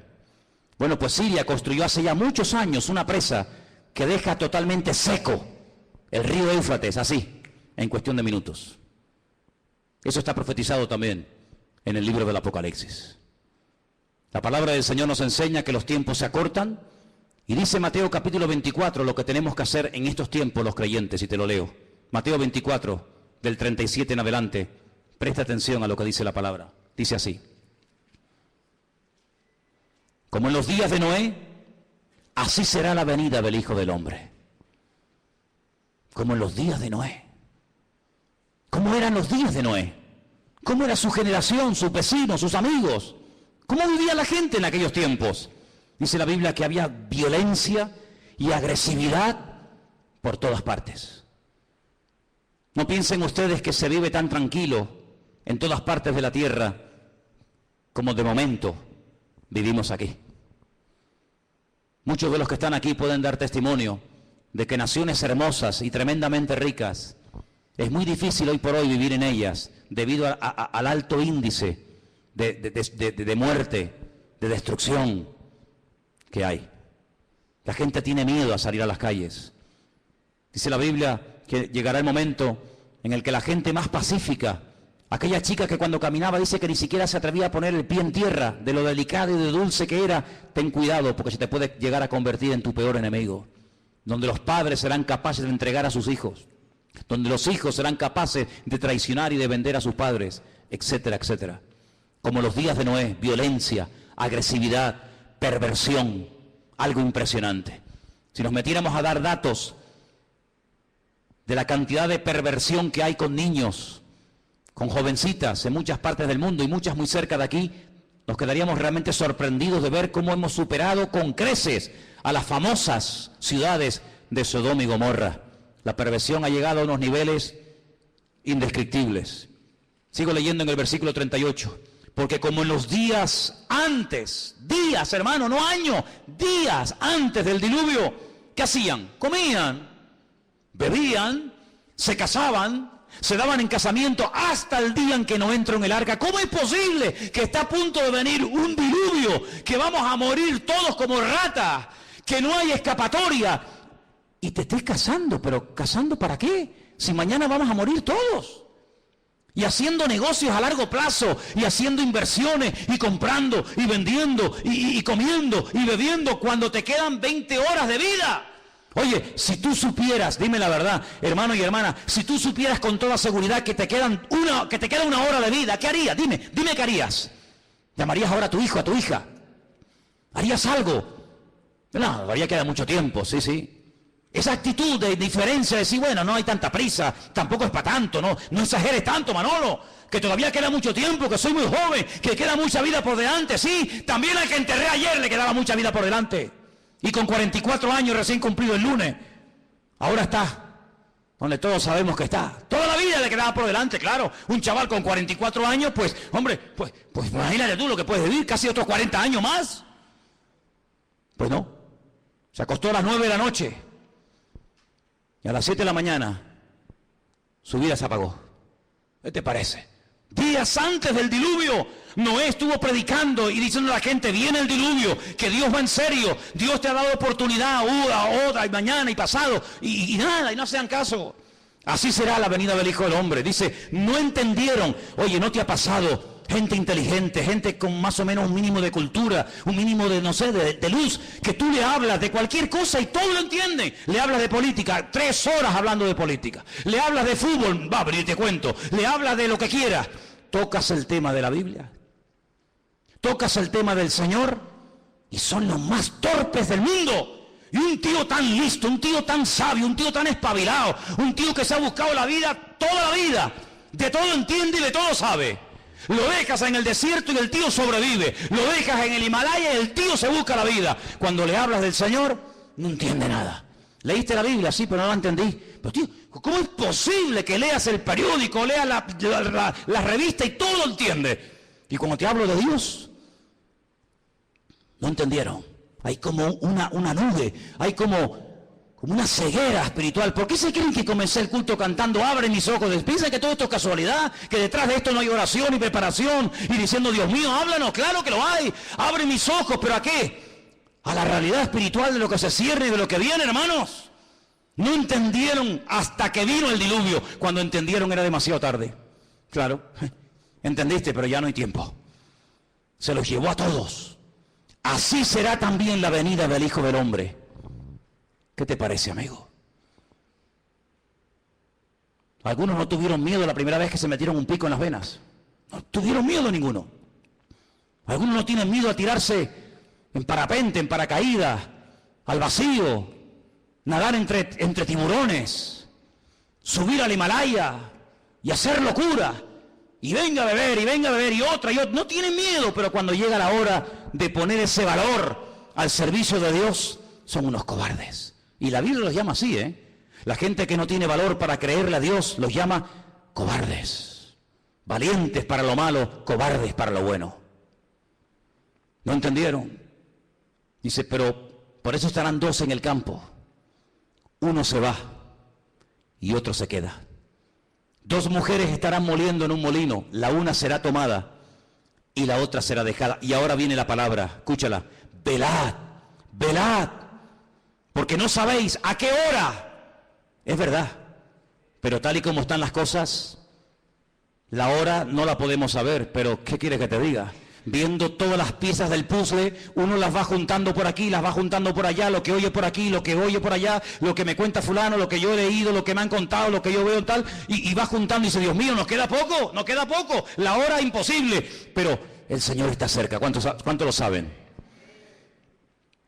Bueno, pues Siria construyó hace ya muchos años una presa que deja totalmente seco el río Éufrates, así, en cuestión de minutos. Eso está profetizado también en el libro del Apocalipsis. La palabra del Señor nos enseña que los tiempos se acortan, y dice Mateo capítulo 24 lo que tenemos que hacer en estos tiempos los creyentes, y te lo leo. Mateo 24, del 37 en adelante, presta atención a lo que dice la palabra. Dice así: como en los días de Noé, así será la venida del Hijo del Hombre. Como en los días de Noé. ¿Cómo eran los días de Noé? ¿Cómo era su generación, sus vecinos, sus amigos? ¿Cómo vivía la gente en aquellos tiempos? Dice la Biblia que había violencia y agresividad por todas partes. No piensen ustedes que se vive tan tranquilo en todas partes de la tierra como de momento vivimos aquí. Muchos de los que están aquí pueden dar testimonio de que naciones hermosas y tremendamente ricas, es muy difícil hoy por hoy vivir en ellas debido al alto índice de muerte, de destrucción que hay. La gente tiene miedo a salir a las calles. Dice la Biblia que llegará el momento en el que la gente más pacífica, aquella chica que cuando caminaba dice que ni siquiera se atrevía a poner el pie en tierra, de lo delicado y de dulce que era, ten cuidado porque se te puede llegar a convertir en tu peor enemigo. Donde los padres serán capaces de entregar a sus hijos, donde los hijos serán capaces de traicionar y de vender a sus padres, etcétera, etcétera. Como los días de Noé, violencia, agresividad, perversión, algo impresionante. Si nos metiéramos a dar datos de la cantidad de perversión que hay con niños, con jovencitas en muchas partes del mundo y muchas muy cerca de aquí, nos quedaríamos realmente sorprendidos de ver cómo hemos superado con creces a las famosas ciudades de Sodoma y Gomorra. La perversión ha llegado a unos niveles indescriptibles. Sigo leyendo en el versículo 38. Porque como en los días antes, días hermano, no años, días antes del diluvio, ¿qué hacían? Comían, bebían, se casaban, se daban en casamiento hasta el día en que no entró en el arca. ¿Cómo es posible que está a punto de venir un diluvio, que vamos a morir todos como ratas, que no hay escapatoria? Y te estés casando, pero ¿casando para qué? Si mañana vamos a morir todos. Y haciendo negocios a largo plazo, y haciendo inversiones, y comprando, y vendiendo, y comiendo, y bebiendo, cuando te quedan 20 horas de vida. Oye, si tú supieras, dime la verdad, hermano y hermana, si tú supieras con toda seguridad que te queda una hora de vida, ¿qué harías? Dime qué harías. ¿Llamarías ahora a tu hijo, a tu hija? ¿Harías algo? No, todavía queda mucho tiempo, sí. Esa actitud de indiferencia, de decir, bueno, no hay tanta prisa, tampoco es para tanto, no exageres tanto, Manolo, que todavía queda mucho tiempo, que soy muy joven, que queda mucha vida por delante. Sí, también al que enterré ayer le quedaba mucha vida por delante. Y con 44 años recién cumplido el lunes, ahora está donde todos sabemos que está. Toda la vida le quedaba por delante, claro. Un chaval con 44 años, pues, hombre, pues imagínate tú lo que puedes vivir, casi otros 40 años más. Pues no, se acostó a las 9 de la noche. Y a las 7 de la mañana, su vida se apagó. ¿Qué te parece? Días antes del diluvio, Noé estuvo predicando y diciendo a la gente, viene el diluvio, que Dios va en serio, Dios te ha dado oportunidad, otra, y mañana, y pasado, y nada, y no hacían caso. Así será la venida del Hijo del Hombre. Dice, no entendieron. Oye, ¿no te ha pasado? Gente inteligente, gente con más o menos un mínimo de cultura, un mínimo de, no sé, de luz, que tú le hablas de cualquier cosa y todo lo entienden. Le hablas de política, 3 horas hablando de política. Le hablas de fútbol, va, pero yo te cuento. Le hablas de lo que quieras. Tocas el tema de la Biblia, tocas el tema del Señor y son los más torpes del mundo. Y un tío tan listo, un tío tan sabio, un tío tan espabilado, un tío que se ha buscado la vida, toda la vida, de todo entiende y de todo sabe. Lo dejas en el desierto y el tío sobrevive. Lo dejas en el Himalaya y el tío se busca la vida. Cuando le hablas del Señor, no entiende nada. ¿Leíste la Biblia? Sí, pero no la entendí. Pero tío, ¿cómo es posible que leas el periódico, leas la revista y todo lo entiende? Y cuando te hablo de Dios, no entendieron. Hay como una nube, hay como una ceguera espiritual. ¿Por qué se creen que comencé el culto cantando abre mis ojos? ¿Piensan que todo esto es casualidad? ¿Que detrás de esto no hay oración y preparación? Y diciendo, Dios mío, háblanos. Claro que lo hay. Abre mis ojos, ¿pero a qué? A la realidad espiritual de lo que se cierra y de lo que viene, hermanos. No entendieron hasta que vino el diluvio. Cuando entendieron era demasiado tarde. Claro, entendiste, pero ya no hay tiempo. Se los llevó a todos. Así será también la venida del Hijo del Hombre. ¿Qué te parece, amigo? Algunos no tuvieron miedo la primera vez que se metieron un pico en las venas. No tuvieron miedo ninguno. Algunos no tienen miedo a tirarse en parapente, en paracaídas, al vacío, nadar entre tiburones, subir al Himalaya y hacer locura. Y venga a beber, y otra. No tienen miedo, pero cuando llega la hora de poner ese valor al servicio de Dios son unos cobardes. Y la Biblia los llama así, La gente que no tiene valor para creerle a Dios los llama cobardes. Valientes para lo malo, cobardes para lo bueno. ¿No entendieron? Dice, pero por eso estarán dos en el campo. Uno se va y otro se queda. Dos mujeres estarán moliendo en un molino, la una será tomada y la otra será dejada. Y ahora viene la palabra, escúchala, velad, velad, porque no sabéis a qué hora. Es verdad, pero tal y como están las cosas, la hora no la podemos saber, pero ¿qué quieres que te diga? Viendo todas las piezas del puzzle, uno las va juntando por aquí, las va juntando por allá, lo que oye por aquí, lo que oye por allá, lo que me cuenta fulano, lo que yo he leído, lo que me han contado, lo que yo veo tal, y va juntando y dice, Dios mío, nos queda poco, la hora imposible, pero el Señor está cerca. ¿Cuántos lo saben?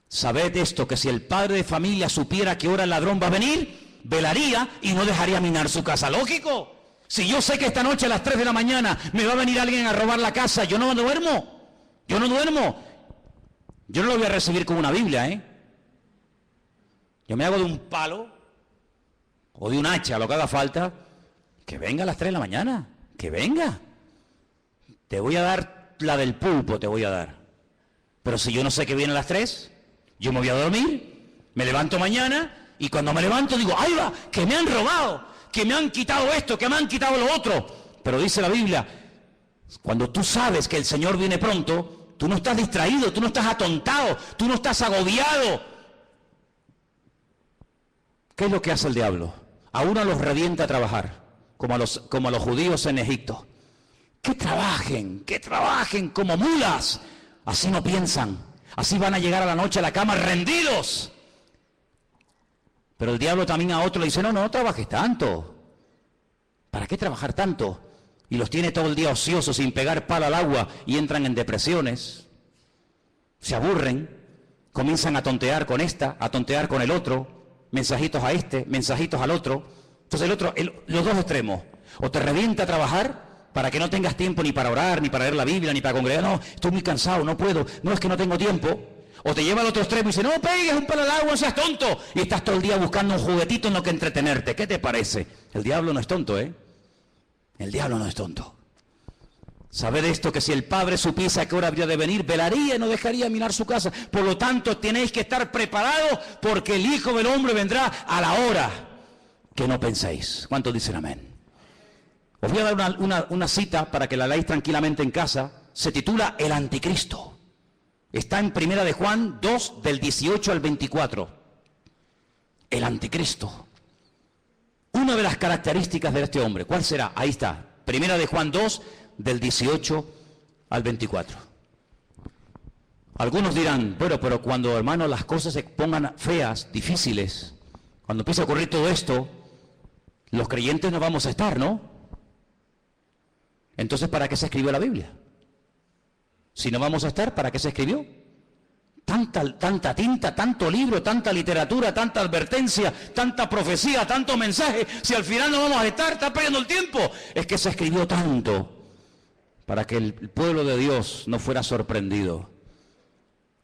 Sabed esto, que si el padre de familia supiera que hora el ladrón va a venir, velaría y no dejaría minar su casa. Lógico. Si yo sé que esta noche a las 3 de la mañana me va a venir alguien a robar la casa, yo no duermo. Yo no lo voy a recibir con una Biblia, Yo me hago de un palo o de un hacha, lo que haga falta, que venga a las 3 de la mañana, que venga. Te voy a dar la del pulpo, te voy a dar. Pero si yo no sé que viene a las 3, yo me voy a dormir, me levanto mañana y cuando me levanto digo, ¡ay va! Que me han robado, que me han quitado esto, que me han quitado lo otro. Pero dice la Biblia, cuando tú sabes que el Señor viene pronto, tú no estás distraído, tú no estás atontado, tú no estás agobiado. ¿Qué es lo que hace el diablo? A uno los revienta a trabajar, como a los judíos en Egipto. Que trabajen como mulas. Así no piensan, así van a llegar a la noche a la cama rendidos. Pero el diablo también a otro le dice, no trabajes tanto. ¿Para qué trabajar tanto? Y los tiene todo el día ociosos, sin pegar palo al agua, y entran en depresiones. Se aburren, comienzan a tontear con esta, a tontear con el otro, mensajitos a este, mensajitos al otro. Entonces los dos extremos, o te revienta a trabajar para que no tengas tiempo ni para orar, ni para leer la Biblia, ni para congregar, no, estoy muy cansado, no puedo, no es que no tengo tiempo. O te lleva al otro extremo y dice, no pegues un palo al agua, no seas tonto. Y estás todo el día buscando un juguetito en lo que entretenerte. ¿Qué te parece? El diablo no es tonto, El diablo no es tonto. Sabed esto, que si el padre supiese a qué hora habría de venir, velaría y no dejaría minar su casa. Por lo tanto, tenéis que estar preparados, porque el Hijo del Hombre vendrá a la hora que no penséis. ¿Cuántos dicen amén? Os voy a dar una cita para que la leáis tranquilamente en casa. Se titula El Anticristo. Está en 1 de Juan 2, del 18 al 24. El Anticristo. Una de las características de este hombre, ¿cuál será? Ahí está. 1 de Juan 2, del 18 al 24. Algunos dirán, bueno, pero cuando, hermano, las cosas se pongan feas, difíciles, cuando empiece a ocurrir todo esto, los creyentes no vamos a estar, ¿no? Entonces, ¿para qué se escribió la Biblia? Si no vamos a estar, ¿para qué se escribió? Tanta tinta, tanto libro, tanta literatura, tanta advertencia, tanta profecía, tanto mensaje. Si al final no vamos a estar, está perdiendo el tiempo. Es que se escribió tanto para que el pueblo de Dios no fuera sorprendido.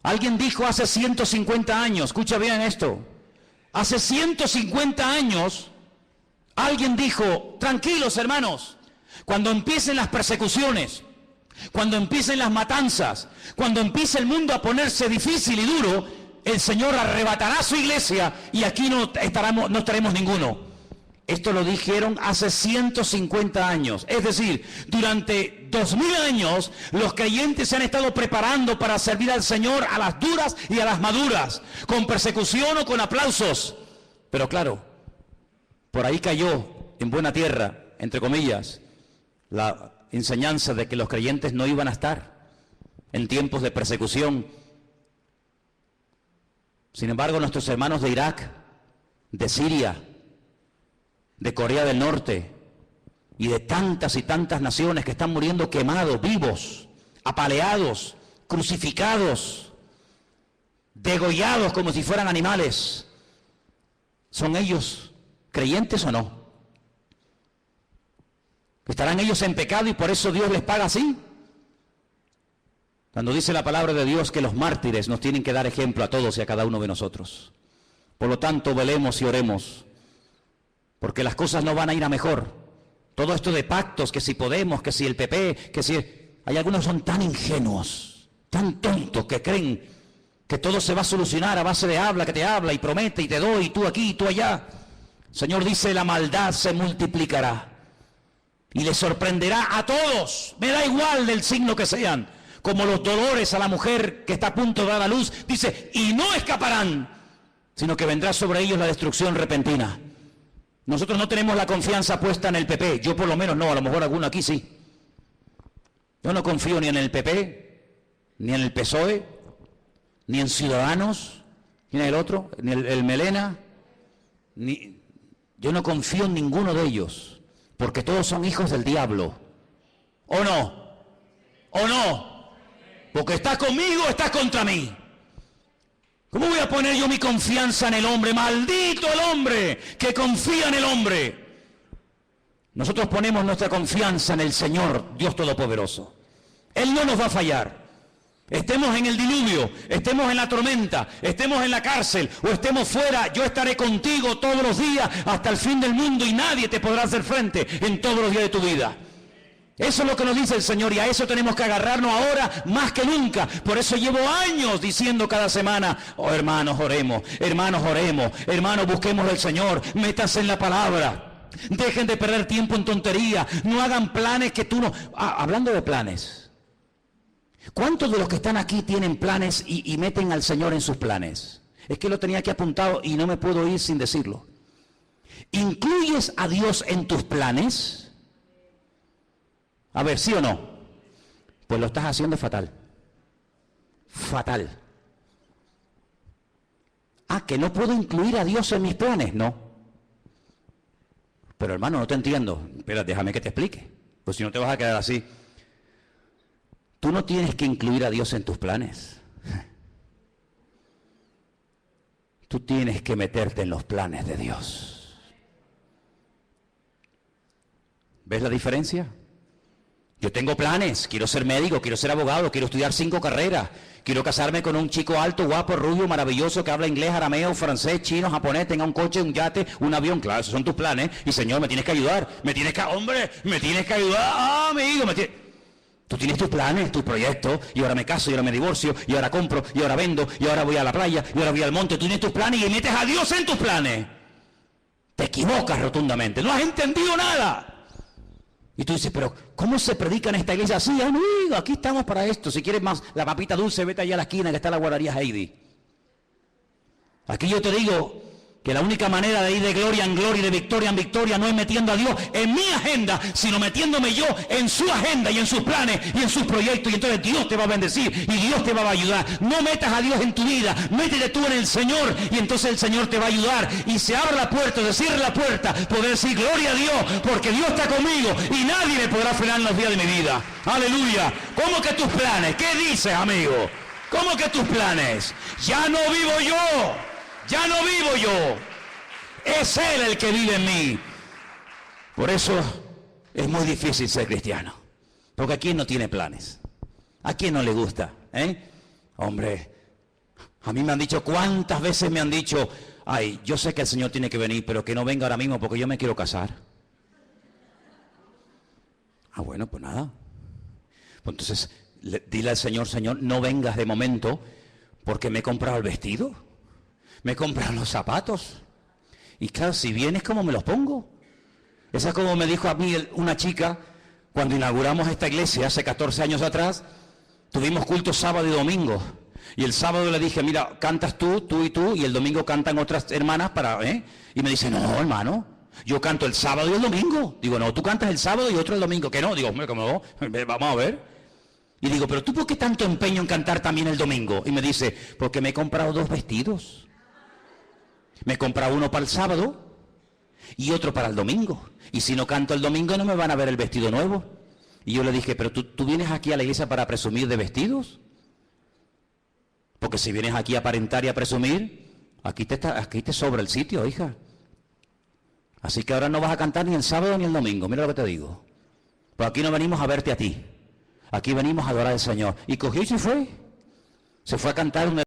Alguien dijo hace 150 años, escucha bien esto, hace 150 años, alguien dijo, tranquilos hermanos, cuando empiecen las persecuciones, cuando empiecen las matanzas, cuando empiece el mundo a ponerse difícil y duro, el Señor arrebatará su iglesia y aquí no estaremos ninguno. Esto lo dijeron hace 150 años. Es decir, durante 2000 años los creyentes se han estado preparando para servir al Señor a las duras y a las maduras, con persecución o con aplausos. Pero claro, por ahí cayó en buena tierra, entre comillas, la enseñanza de que los creyentes no iban a estar en tiempos de persecución. Sin embargo, nuestros hermanos de Irak, de Siria, de Corea del Norte y de tantas y tantas naciones que están muriendo quemados, vivos, apaleados, crucificados, degollados como si fueran animales, ¿son ellos creyentes o no? ¿Estarán ellos en pecado y por eso Dios les paga así? Cuando dice la palabra de Dios que los mártires nos tienen que dar ejemplo a todos y a cada uno de nosotros. Por lo tanto, velemos y oremos, porque las cosas no van a ir a mejor. Todo esto de pactos, que si Podemos, que si el PP, que si... Hay algunos que son tan ingenuos, tan tontos, que creen que todo se va a solucionar a base de habla, que te habla y promete y te doy, y tú aquí y tú allá. El Señor dice, la maldad se multiplicará y le sorprenderá a todos, me da igual del signo que sean, como los dolores a la mujer que está a punto de dar a luz, dice, y no escaparán, sino que vendrá sobre ellos la destrucción repentina. Nosotros no tenemos la confianza puesta en el PP, yo por lo menos no, a lo mejor alguno aquí sí. Yo no confío ni en el PP, ni en el PSOE, ni en Ciudadanos, ni en el otro, ni el Melena, yo no confío en ninguno de ellos, porque todos son hijos del diablo. ¿O no? ¿O no? Porque estás conmigo o estás contra mí. ¿Cómo voy a poner yo mi confianza en el hombre? ¡Maldito el hombre que confía en el hombre! Nosotros ponemos nuestra confianza en el Señor, Dios Todopoderoso. Él no nos va a fallar. Estemos en el diluvio, estemos en la tormenta, estemos en la cárcel o estemos fuera, yo estaré contigo todos los días hasta el fin del mundo y nadie te podrá hacer frente en todos los días de tu vida. Eso es lo que nos dice el Señor y a eso tenemos que agarrarnos ahora más que nunca. Por eso llevo años diciendo cada semana, oh hermanos oremos, hermanos busquemos al Señor, métanse en la palabra, dejen de perder tiempo en tontería, no hagan planes que tú no... hablando de planes, ¿cuántos de los que están aquí tienen planes y meten al Señor en sus planes? Es que lo tenía aquí apuntado y no me puedo ir sin decirlo. ¿Incluyes a Dios en tus planes? A ver, ¿sí o no? Pues lo estás haciendo fatal. Fatal. ¿Que no puedo incluir a Dios en mis planes? No. Pero hermano, no te entiendo. Espera, déjame que te explique. Pues si no te vas a quedar así. Tú no tienes que incluir a Dios en tus planes. Tú tienes que meterte en los planes de Dios. ¿Ves la diferencia? Yo tengo planes, quiero ser médico, quiero ser abogado, quiero estudiar 5 carreras, quiero casarme con un chico alto, guapo, rubio, maravilloso, que habla inglés, arameo, francés, chino, japonés, tenga un coche, un yate, un avión. Claro, esos son tus planes. Y Señor, me tienes que ayudar, me tienes que ayudar, amigo, Tú tienes tus planes, tus proyectos, y ahora me caso, y ahora me divorcio, y ahora compro, y ahora vendo, y ahora voy a la playa, y ahora voy al monte. Tú tienes tus planes y metes a Dios en tus planes. Te equivocas rotundamente, no has entendido nada. Y tú dices, pero ¿cómo se predica en esta iglesia así? Amigo, aquí estamos para esto. Si quieres más la papita dulce, vete allá a la esquina que está la guardería Heidi. Aquí yo te digo que la única manera de ir de gloria en gloria y de victoria en victoria no es metiendo a Dios en mi agenda, sino metiéndome yo en su agenda y en sus planes y en sus proyectos. Y entonces Dios te va a bendecir y Dios te va a ayudar. No metas a Dios en tu vida, métete tú en el Señor y entonces el Señor te va a ayudar. Y se abre la puerta, se cierra la puerta, poder decir gloria a Dios, porque Dios está conmigo y nadie me podrá frenar en los días de mi vida. Aleluya. ¿Cómo que tus planes? ¿Qué dices, amigo? ¿Cómo que tus planes? Ya no vivo yo. Ya no vivo yo, es Él el que vive en mí. Por eso es muy difícil ser cristiano, porque ¿a quién no tiene planes? ¿A quién no le gusta? Hombre, a mí me han dicho, ¿cuántas veces me han dicho? Ay, yo sé que el Señor tiene que venir, pero que no venga ahora mismo porque yo me quiero casar. Bueno, pues nada. Pues entonces, dile al Señor, Señor, no vengas de momento porque me he comprado el vestido. Me compran los zapatos. Y claro, si vienes, ¿cómo me los pongo? Esa es como me dijo a mí una chica cuando inauguramos esta iglesia hace 14 años atrás. Tuvimos culto sábado y domingo. Y el sábado le dije, mira, cantas tú y tú, y el domingo cantan otras hermanas Y me dice, no, hermano, yo canto el sábado y el domingo. Digo, no, tú cantas el sábado y otro el domingo. Que no, digo, hombre, ¿cómo no? Vamos a ver. Y digo, pero ¿tú por qué tanto empeño en cantar también el domingo? Y me dice, porque me he comprado 2 vestidos. Me he comprado uno para el sábado y otro para el domingo. Y si no canto el domingo no me van a ver el vestido nuevo. Y yo le dije, pero ¿tú vienes aquí a la iglesia para presumir de vestidos? Porque si vienes aquí a aparentar y a presumir, aquí te sobra el sitio, hija. Así que ahora no vas a cantar ni el sábado ni el domingo. Mira lo que te digo. Pues aquí no venimos a verte a ti. Aquí venimos a adorar al Señor. Y cogió y se fue. Se fue a cantar una...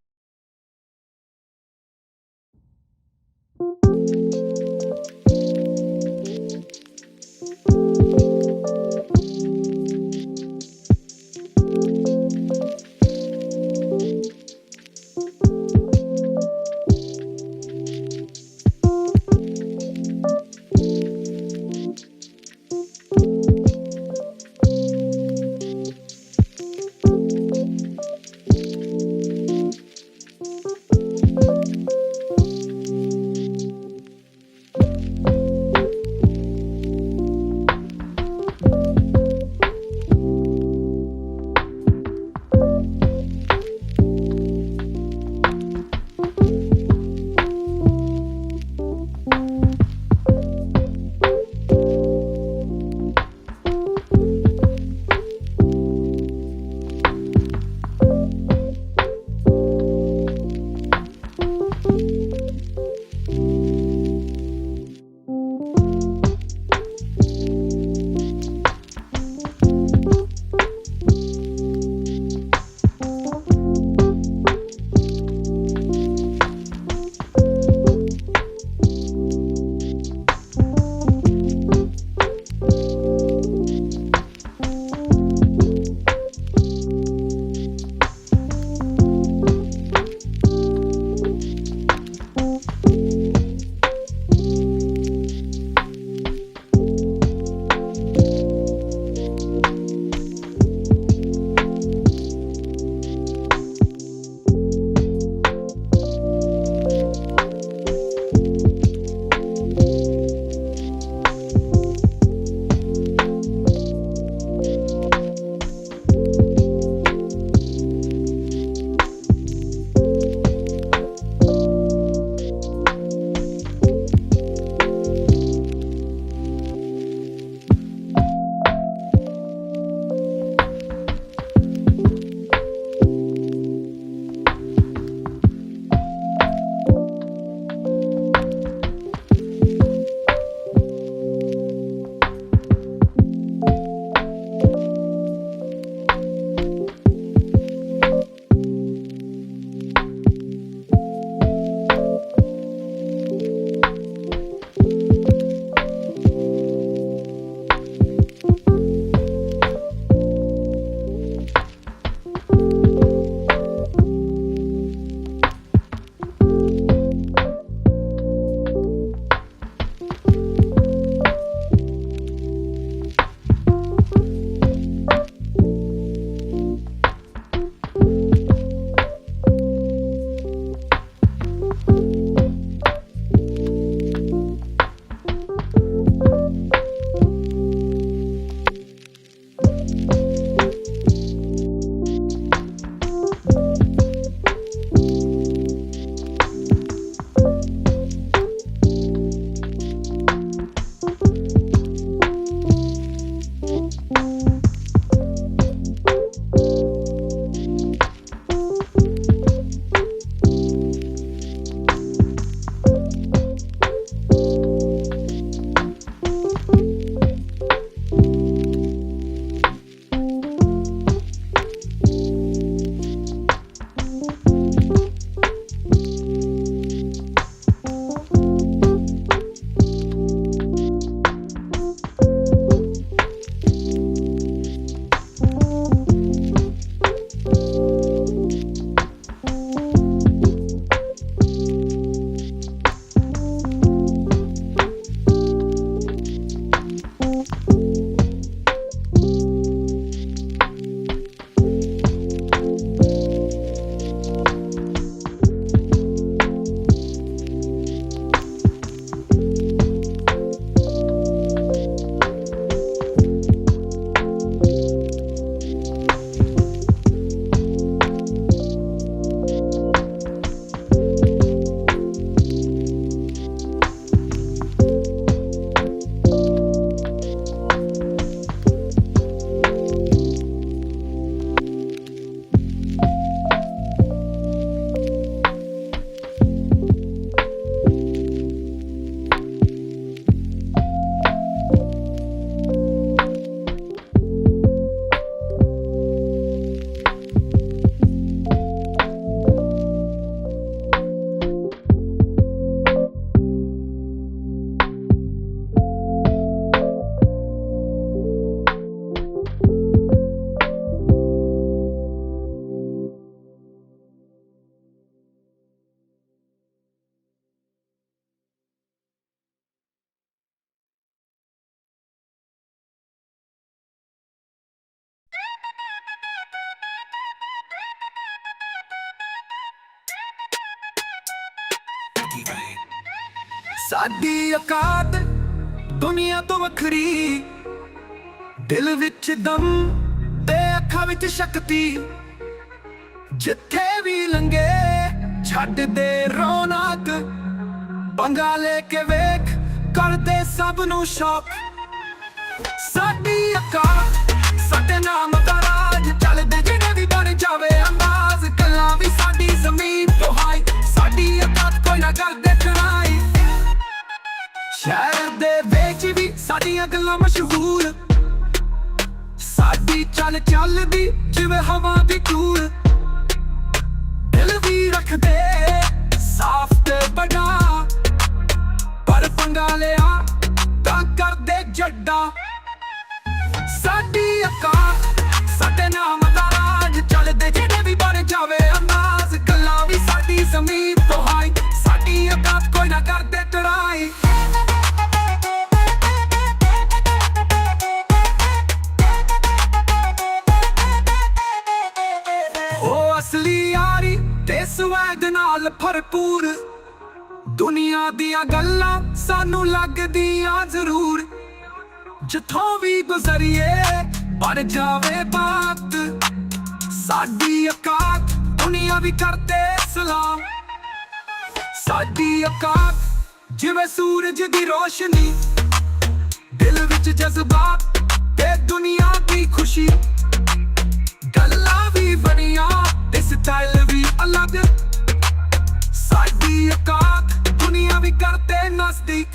ਸਾਡੀ ਔਕਾਤ ਦੁਨੀਆ ਤੋਂ ਵੱਖਰੀ, ਦਿਲ ਵਿੱਚ ਦਮ ਤੇ ਅੱਖਾਂ ਵਿੱਚ ਸ਼ਕਤੀ। ਜਿੱਥੇ ਵੀ ਲੰਘੇ ਛੱਡ ਦੇ ਰੌਣਕ, ਪੰਗਾ ਲੈ ਕੇ ਵੇਖ ਕਰਦੇ ਸਭ ਨੂੰ ਸ਼ੌਕ। ਸਾਡੀ ਔਕਾਤ ਸਾਡੇ ਨਾਮ ਦਾ ਰਾਜ, ਚੱਲਦੇ ਜਿਹੜੇ ਵੀ ਬਣ ਜਾਵੇ ਅੰਦਾਜ਼। ਗੱਲਾਂ ਵੀ ਸਾਡੀ ਜ਼ਮੀਨ ਤੋਂ ਹਾਈ, ਸਾਡੀ ਔਕਾਤ ਕੋਈ ਨਾ ਕਰਦੇ ਟਰਾਈ। ਸ਼ਹਿਰ ਦੇ ਵਿੱਚ ਵੀ ਸਾਡੀਆਂ ਗੱਲਾਂ ਮਸ਼ਹੂਰ, ਸਾਡੀ ਚੱਲ ਚੱਲਦੀ ਜਿਵੇਂ ਹਵਾ ਦੀ ਧੂੜ। ਦਿਲ ਵੀ ਰੱਖਦੇ ਸਾਫ਼ ਤੇ ਵੱਡਾ, ਪਰ ਪੰਗਾ ਲਿਆ ਤਾਂ ਕਰਦੇ ਜੱਡਾ। ਸਾਡੀ ਔਕਾਤ ਸਾਡੇ ਨਾਮ ਦਾ ਰਾਜ, ਚੱਲਦੇ ਜਿਹੜੇ ਵੀ ਬਣ ਜਾਵੇ ਅੰਦਾਜ਼। ਗੱਲਾਂ ਵੀ ਸਾਡੀ ਜ਼ਮੀਨ ਤੋਂ ਹਾਈ, ਸਾਡੀ ਔਕਾਤ ਕੋਈ ਨਾ ਕਰਦੇ ਟਰਾਈ। ਉਹ ਅਸਲੀ ਯਾਰੀ ਤੇ ਸਵੈਗ ਨਾਲ ਭਰਪੂਰ, ਦੁਨੀਆ ਦੀਆਂ ਗੱਲਾਂ ਸਾਨੂੰ ਲੱਗਦੀਆਂ ਜ਼ਰੂਰ। ਜਿੱਥੋਂ ਵੀ ਗੁਜ਼ਰੀਏ ਬਣ ਜਾਵੇ ਬਾਤ, ਸਾਡੀ ਔਕਾਤ ਦੁਨੀਆ ਵੀ ਕਰਦੇ ਸਲਾਮ। ਸਾਡੀ ਔਕਾਤ ਜਿਵੇਂ ਸੂਰਜ ਦੀ ਰੋਸ਼ਨੀ, ਦਿਲ ਵਿੱਚ ਜਜ਼ਬਾਤ ਤੇ ਦੁਨੀਆ ਦੀ ਖੁਸ਼ੀ। ਗੱਲਾਂ ਵੀ ਬਣੀਆਂ ਤੇ ਸਟਾਈਲ ਵੀ ਅਲੱਗ, ਸਾਡੀ ਔਕਾਤ ਦੁਨੀਆ ਵੀ ਕਰਦੇ ਨਜ਼ਦੀਕ।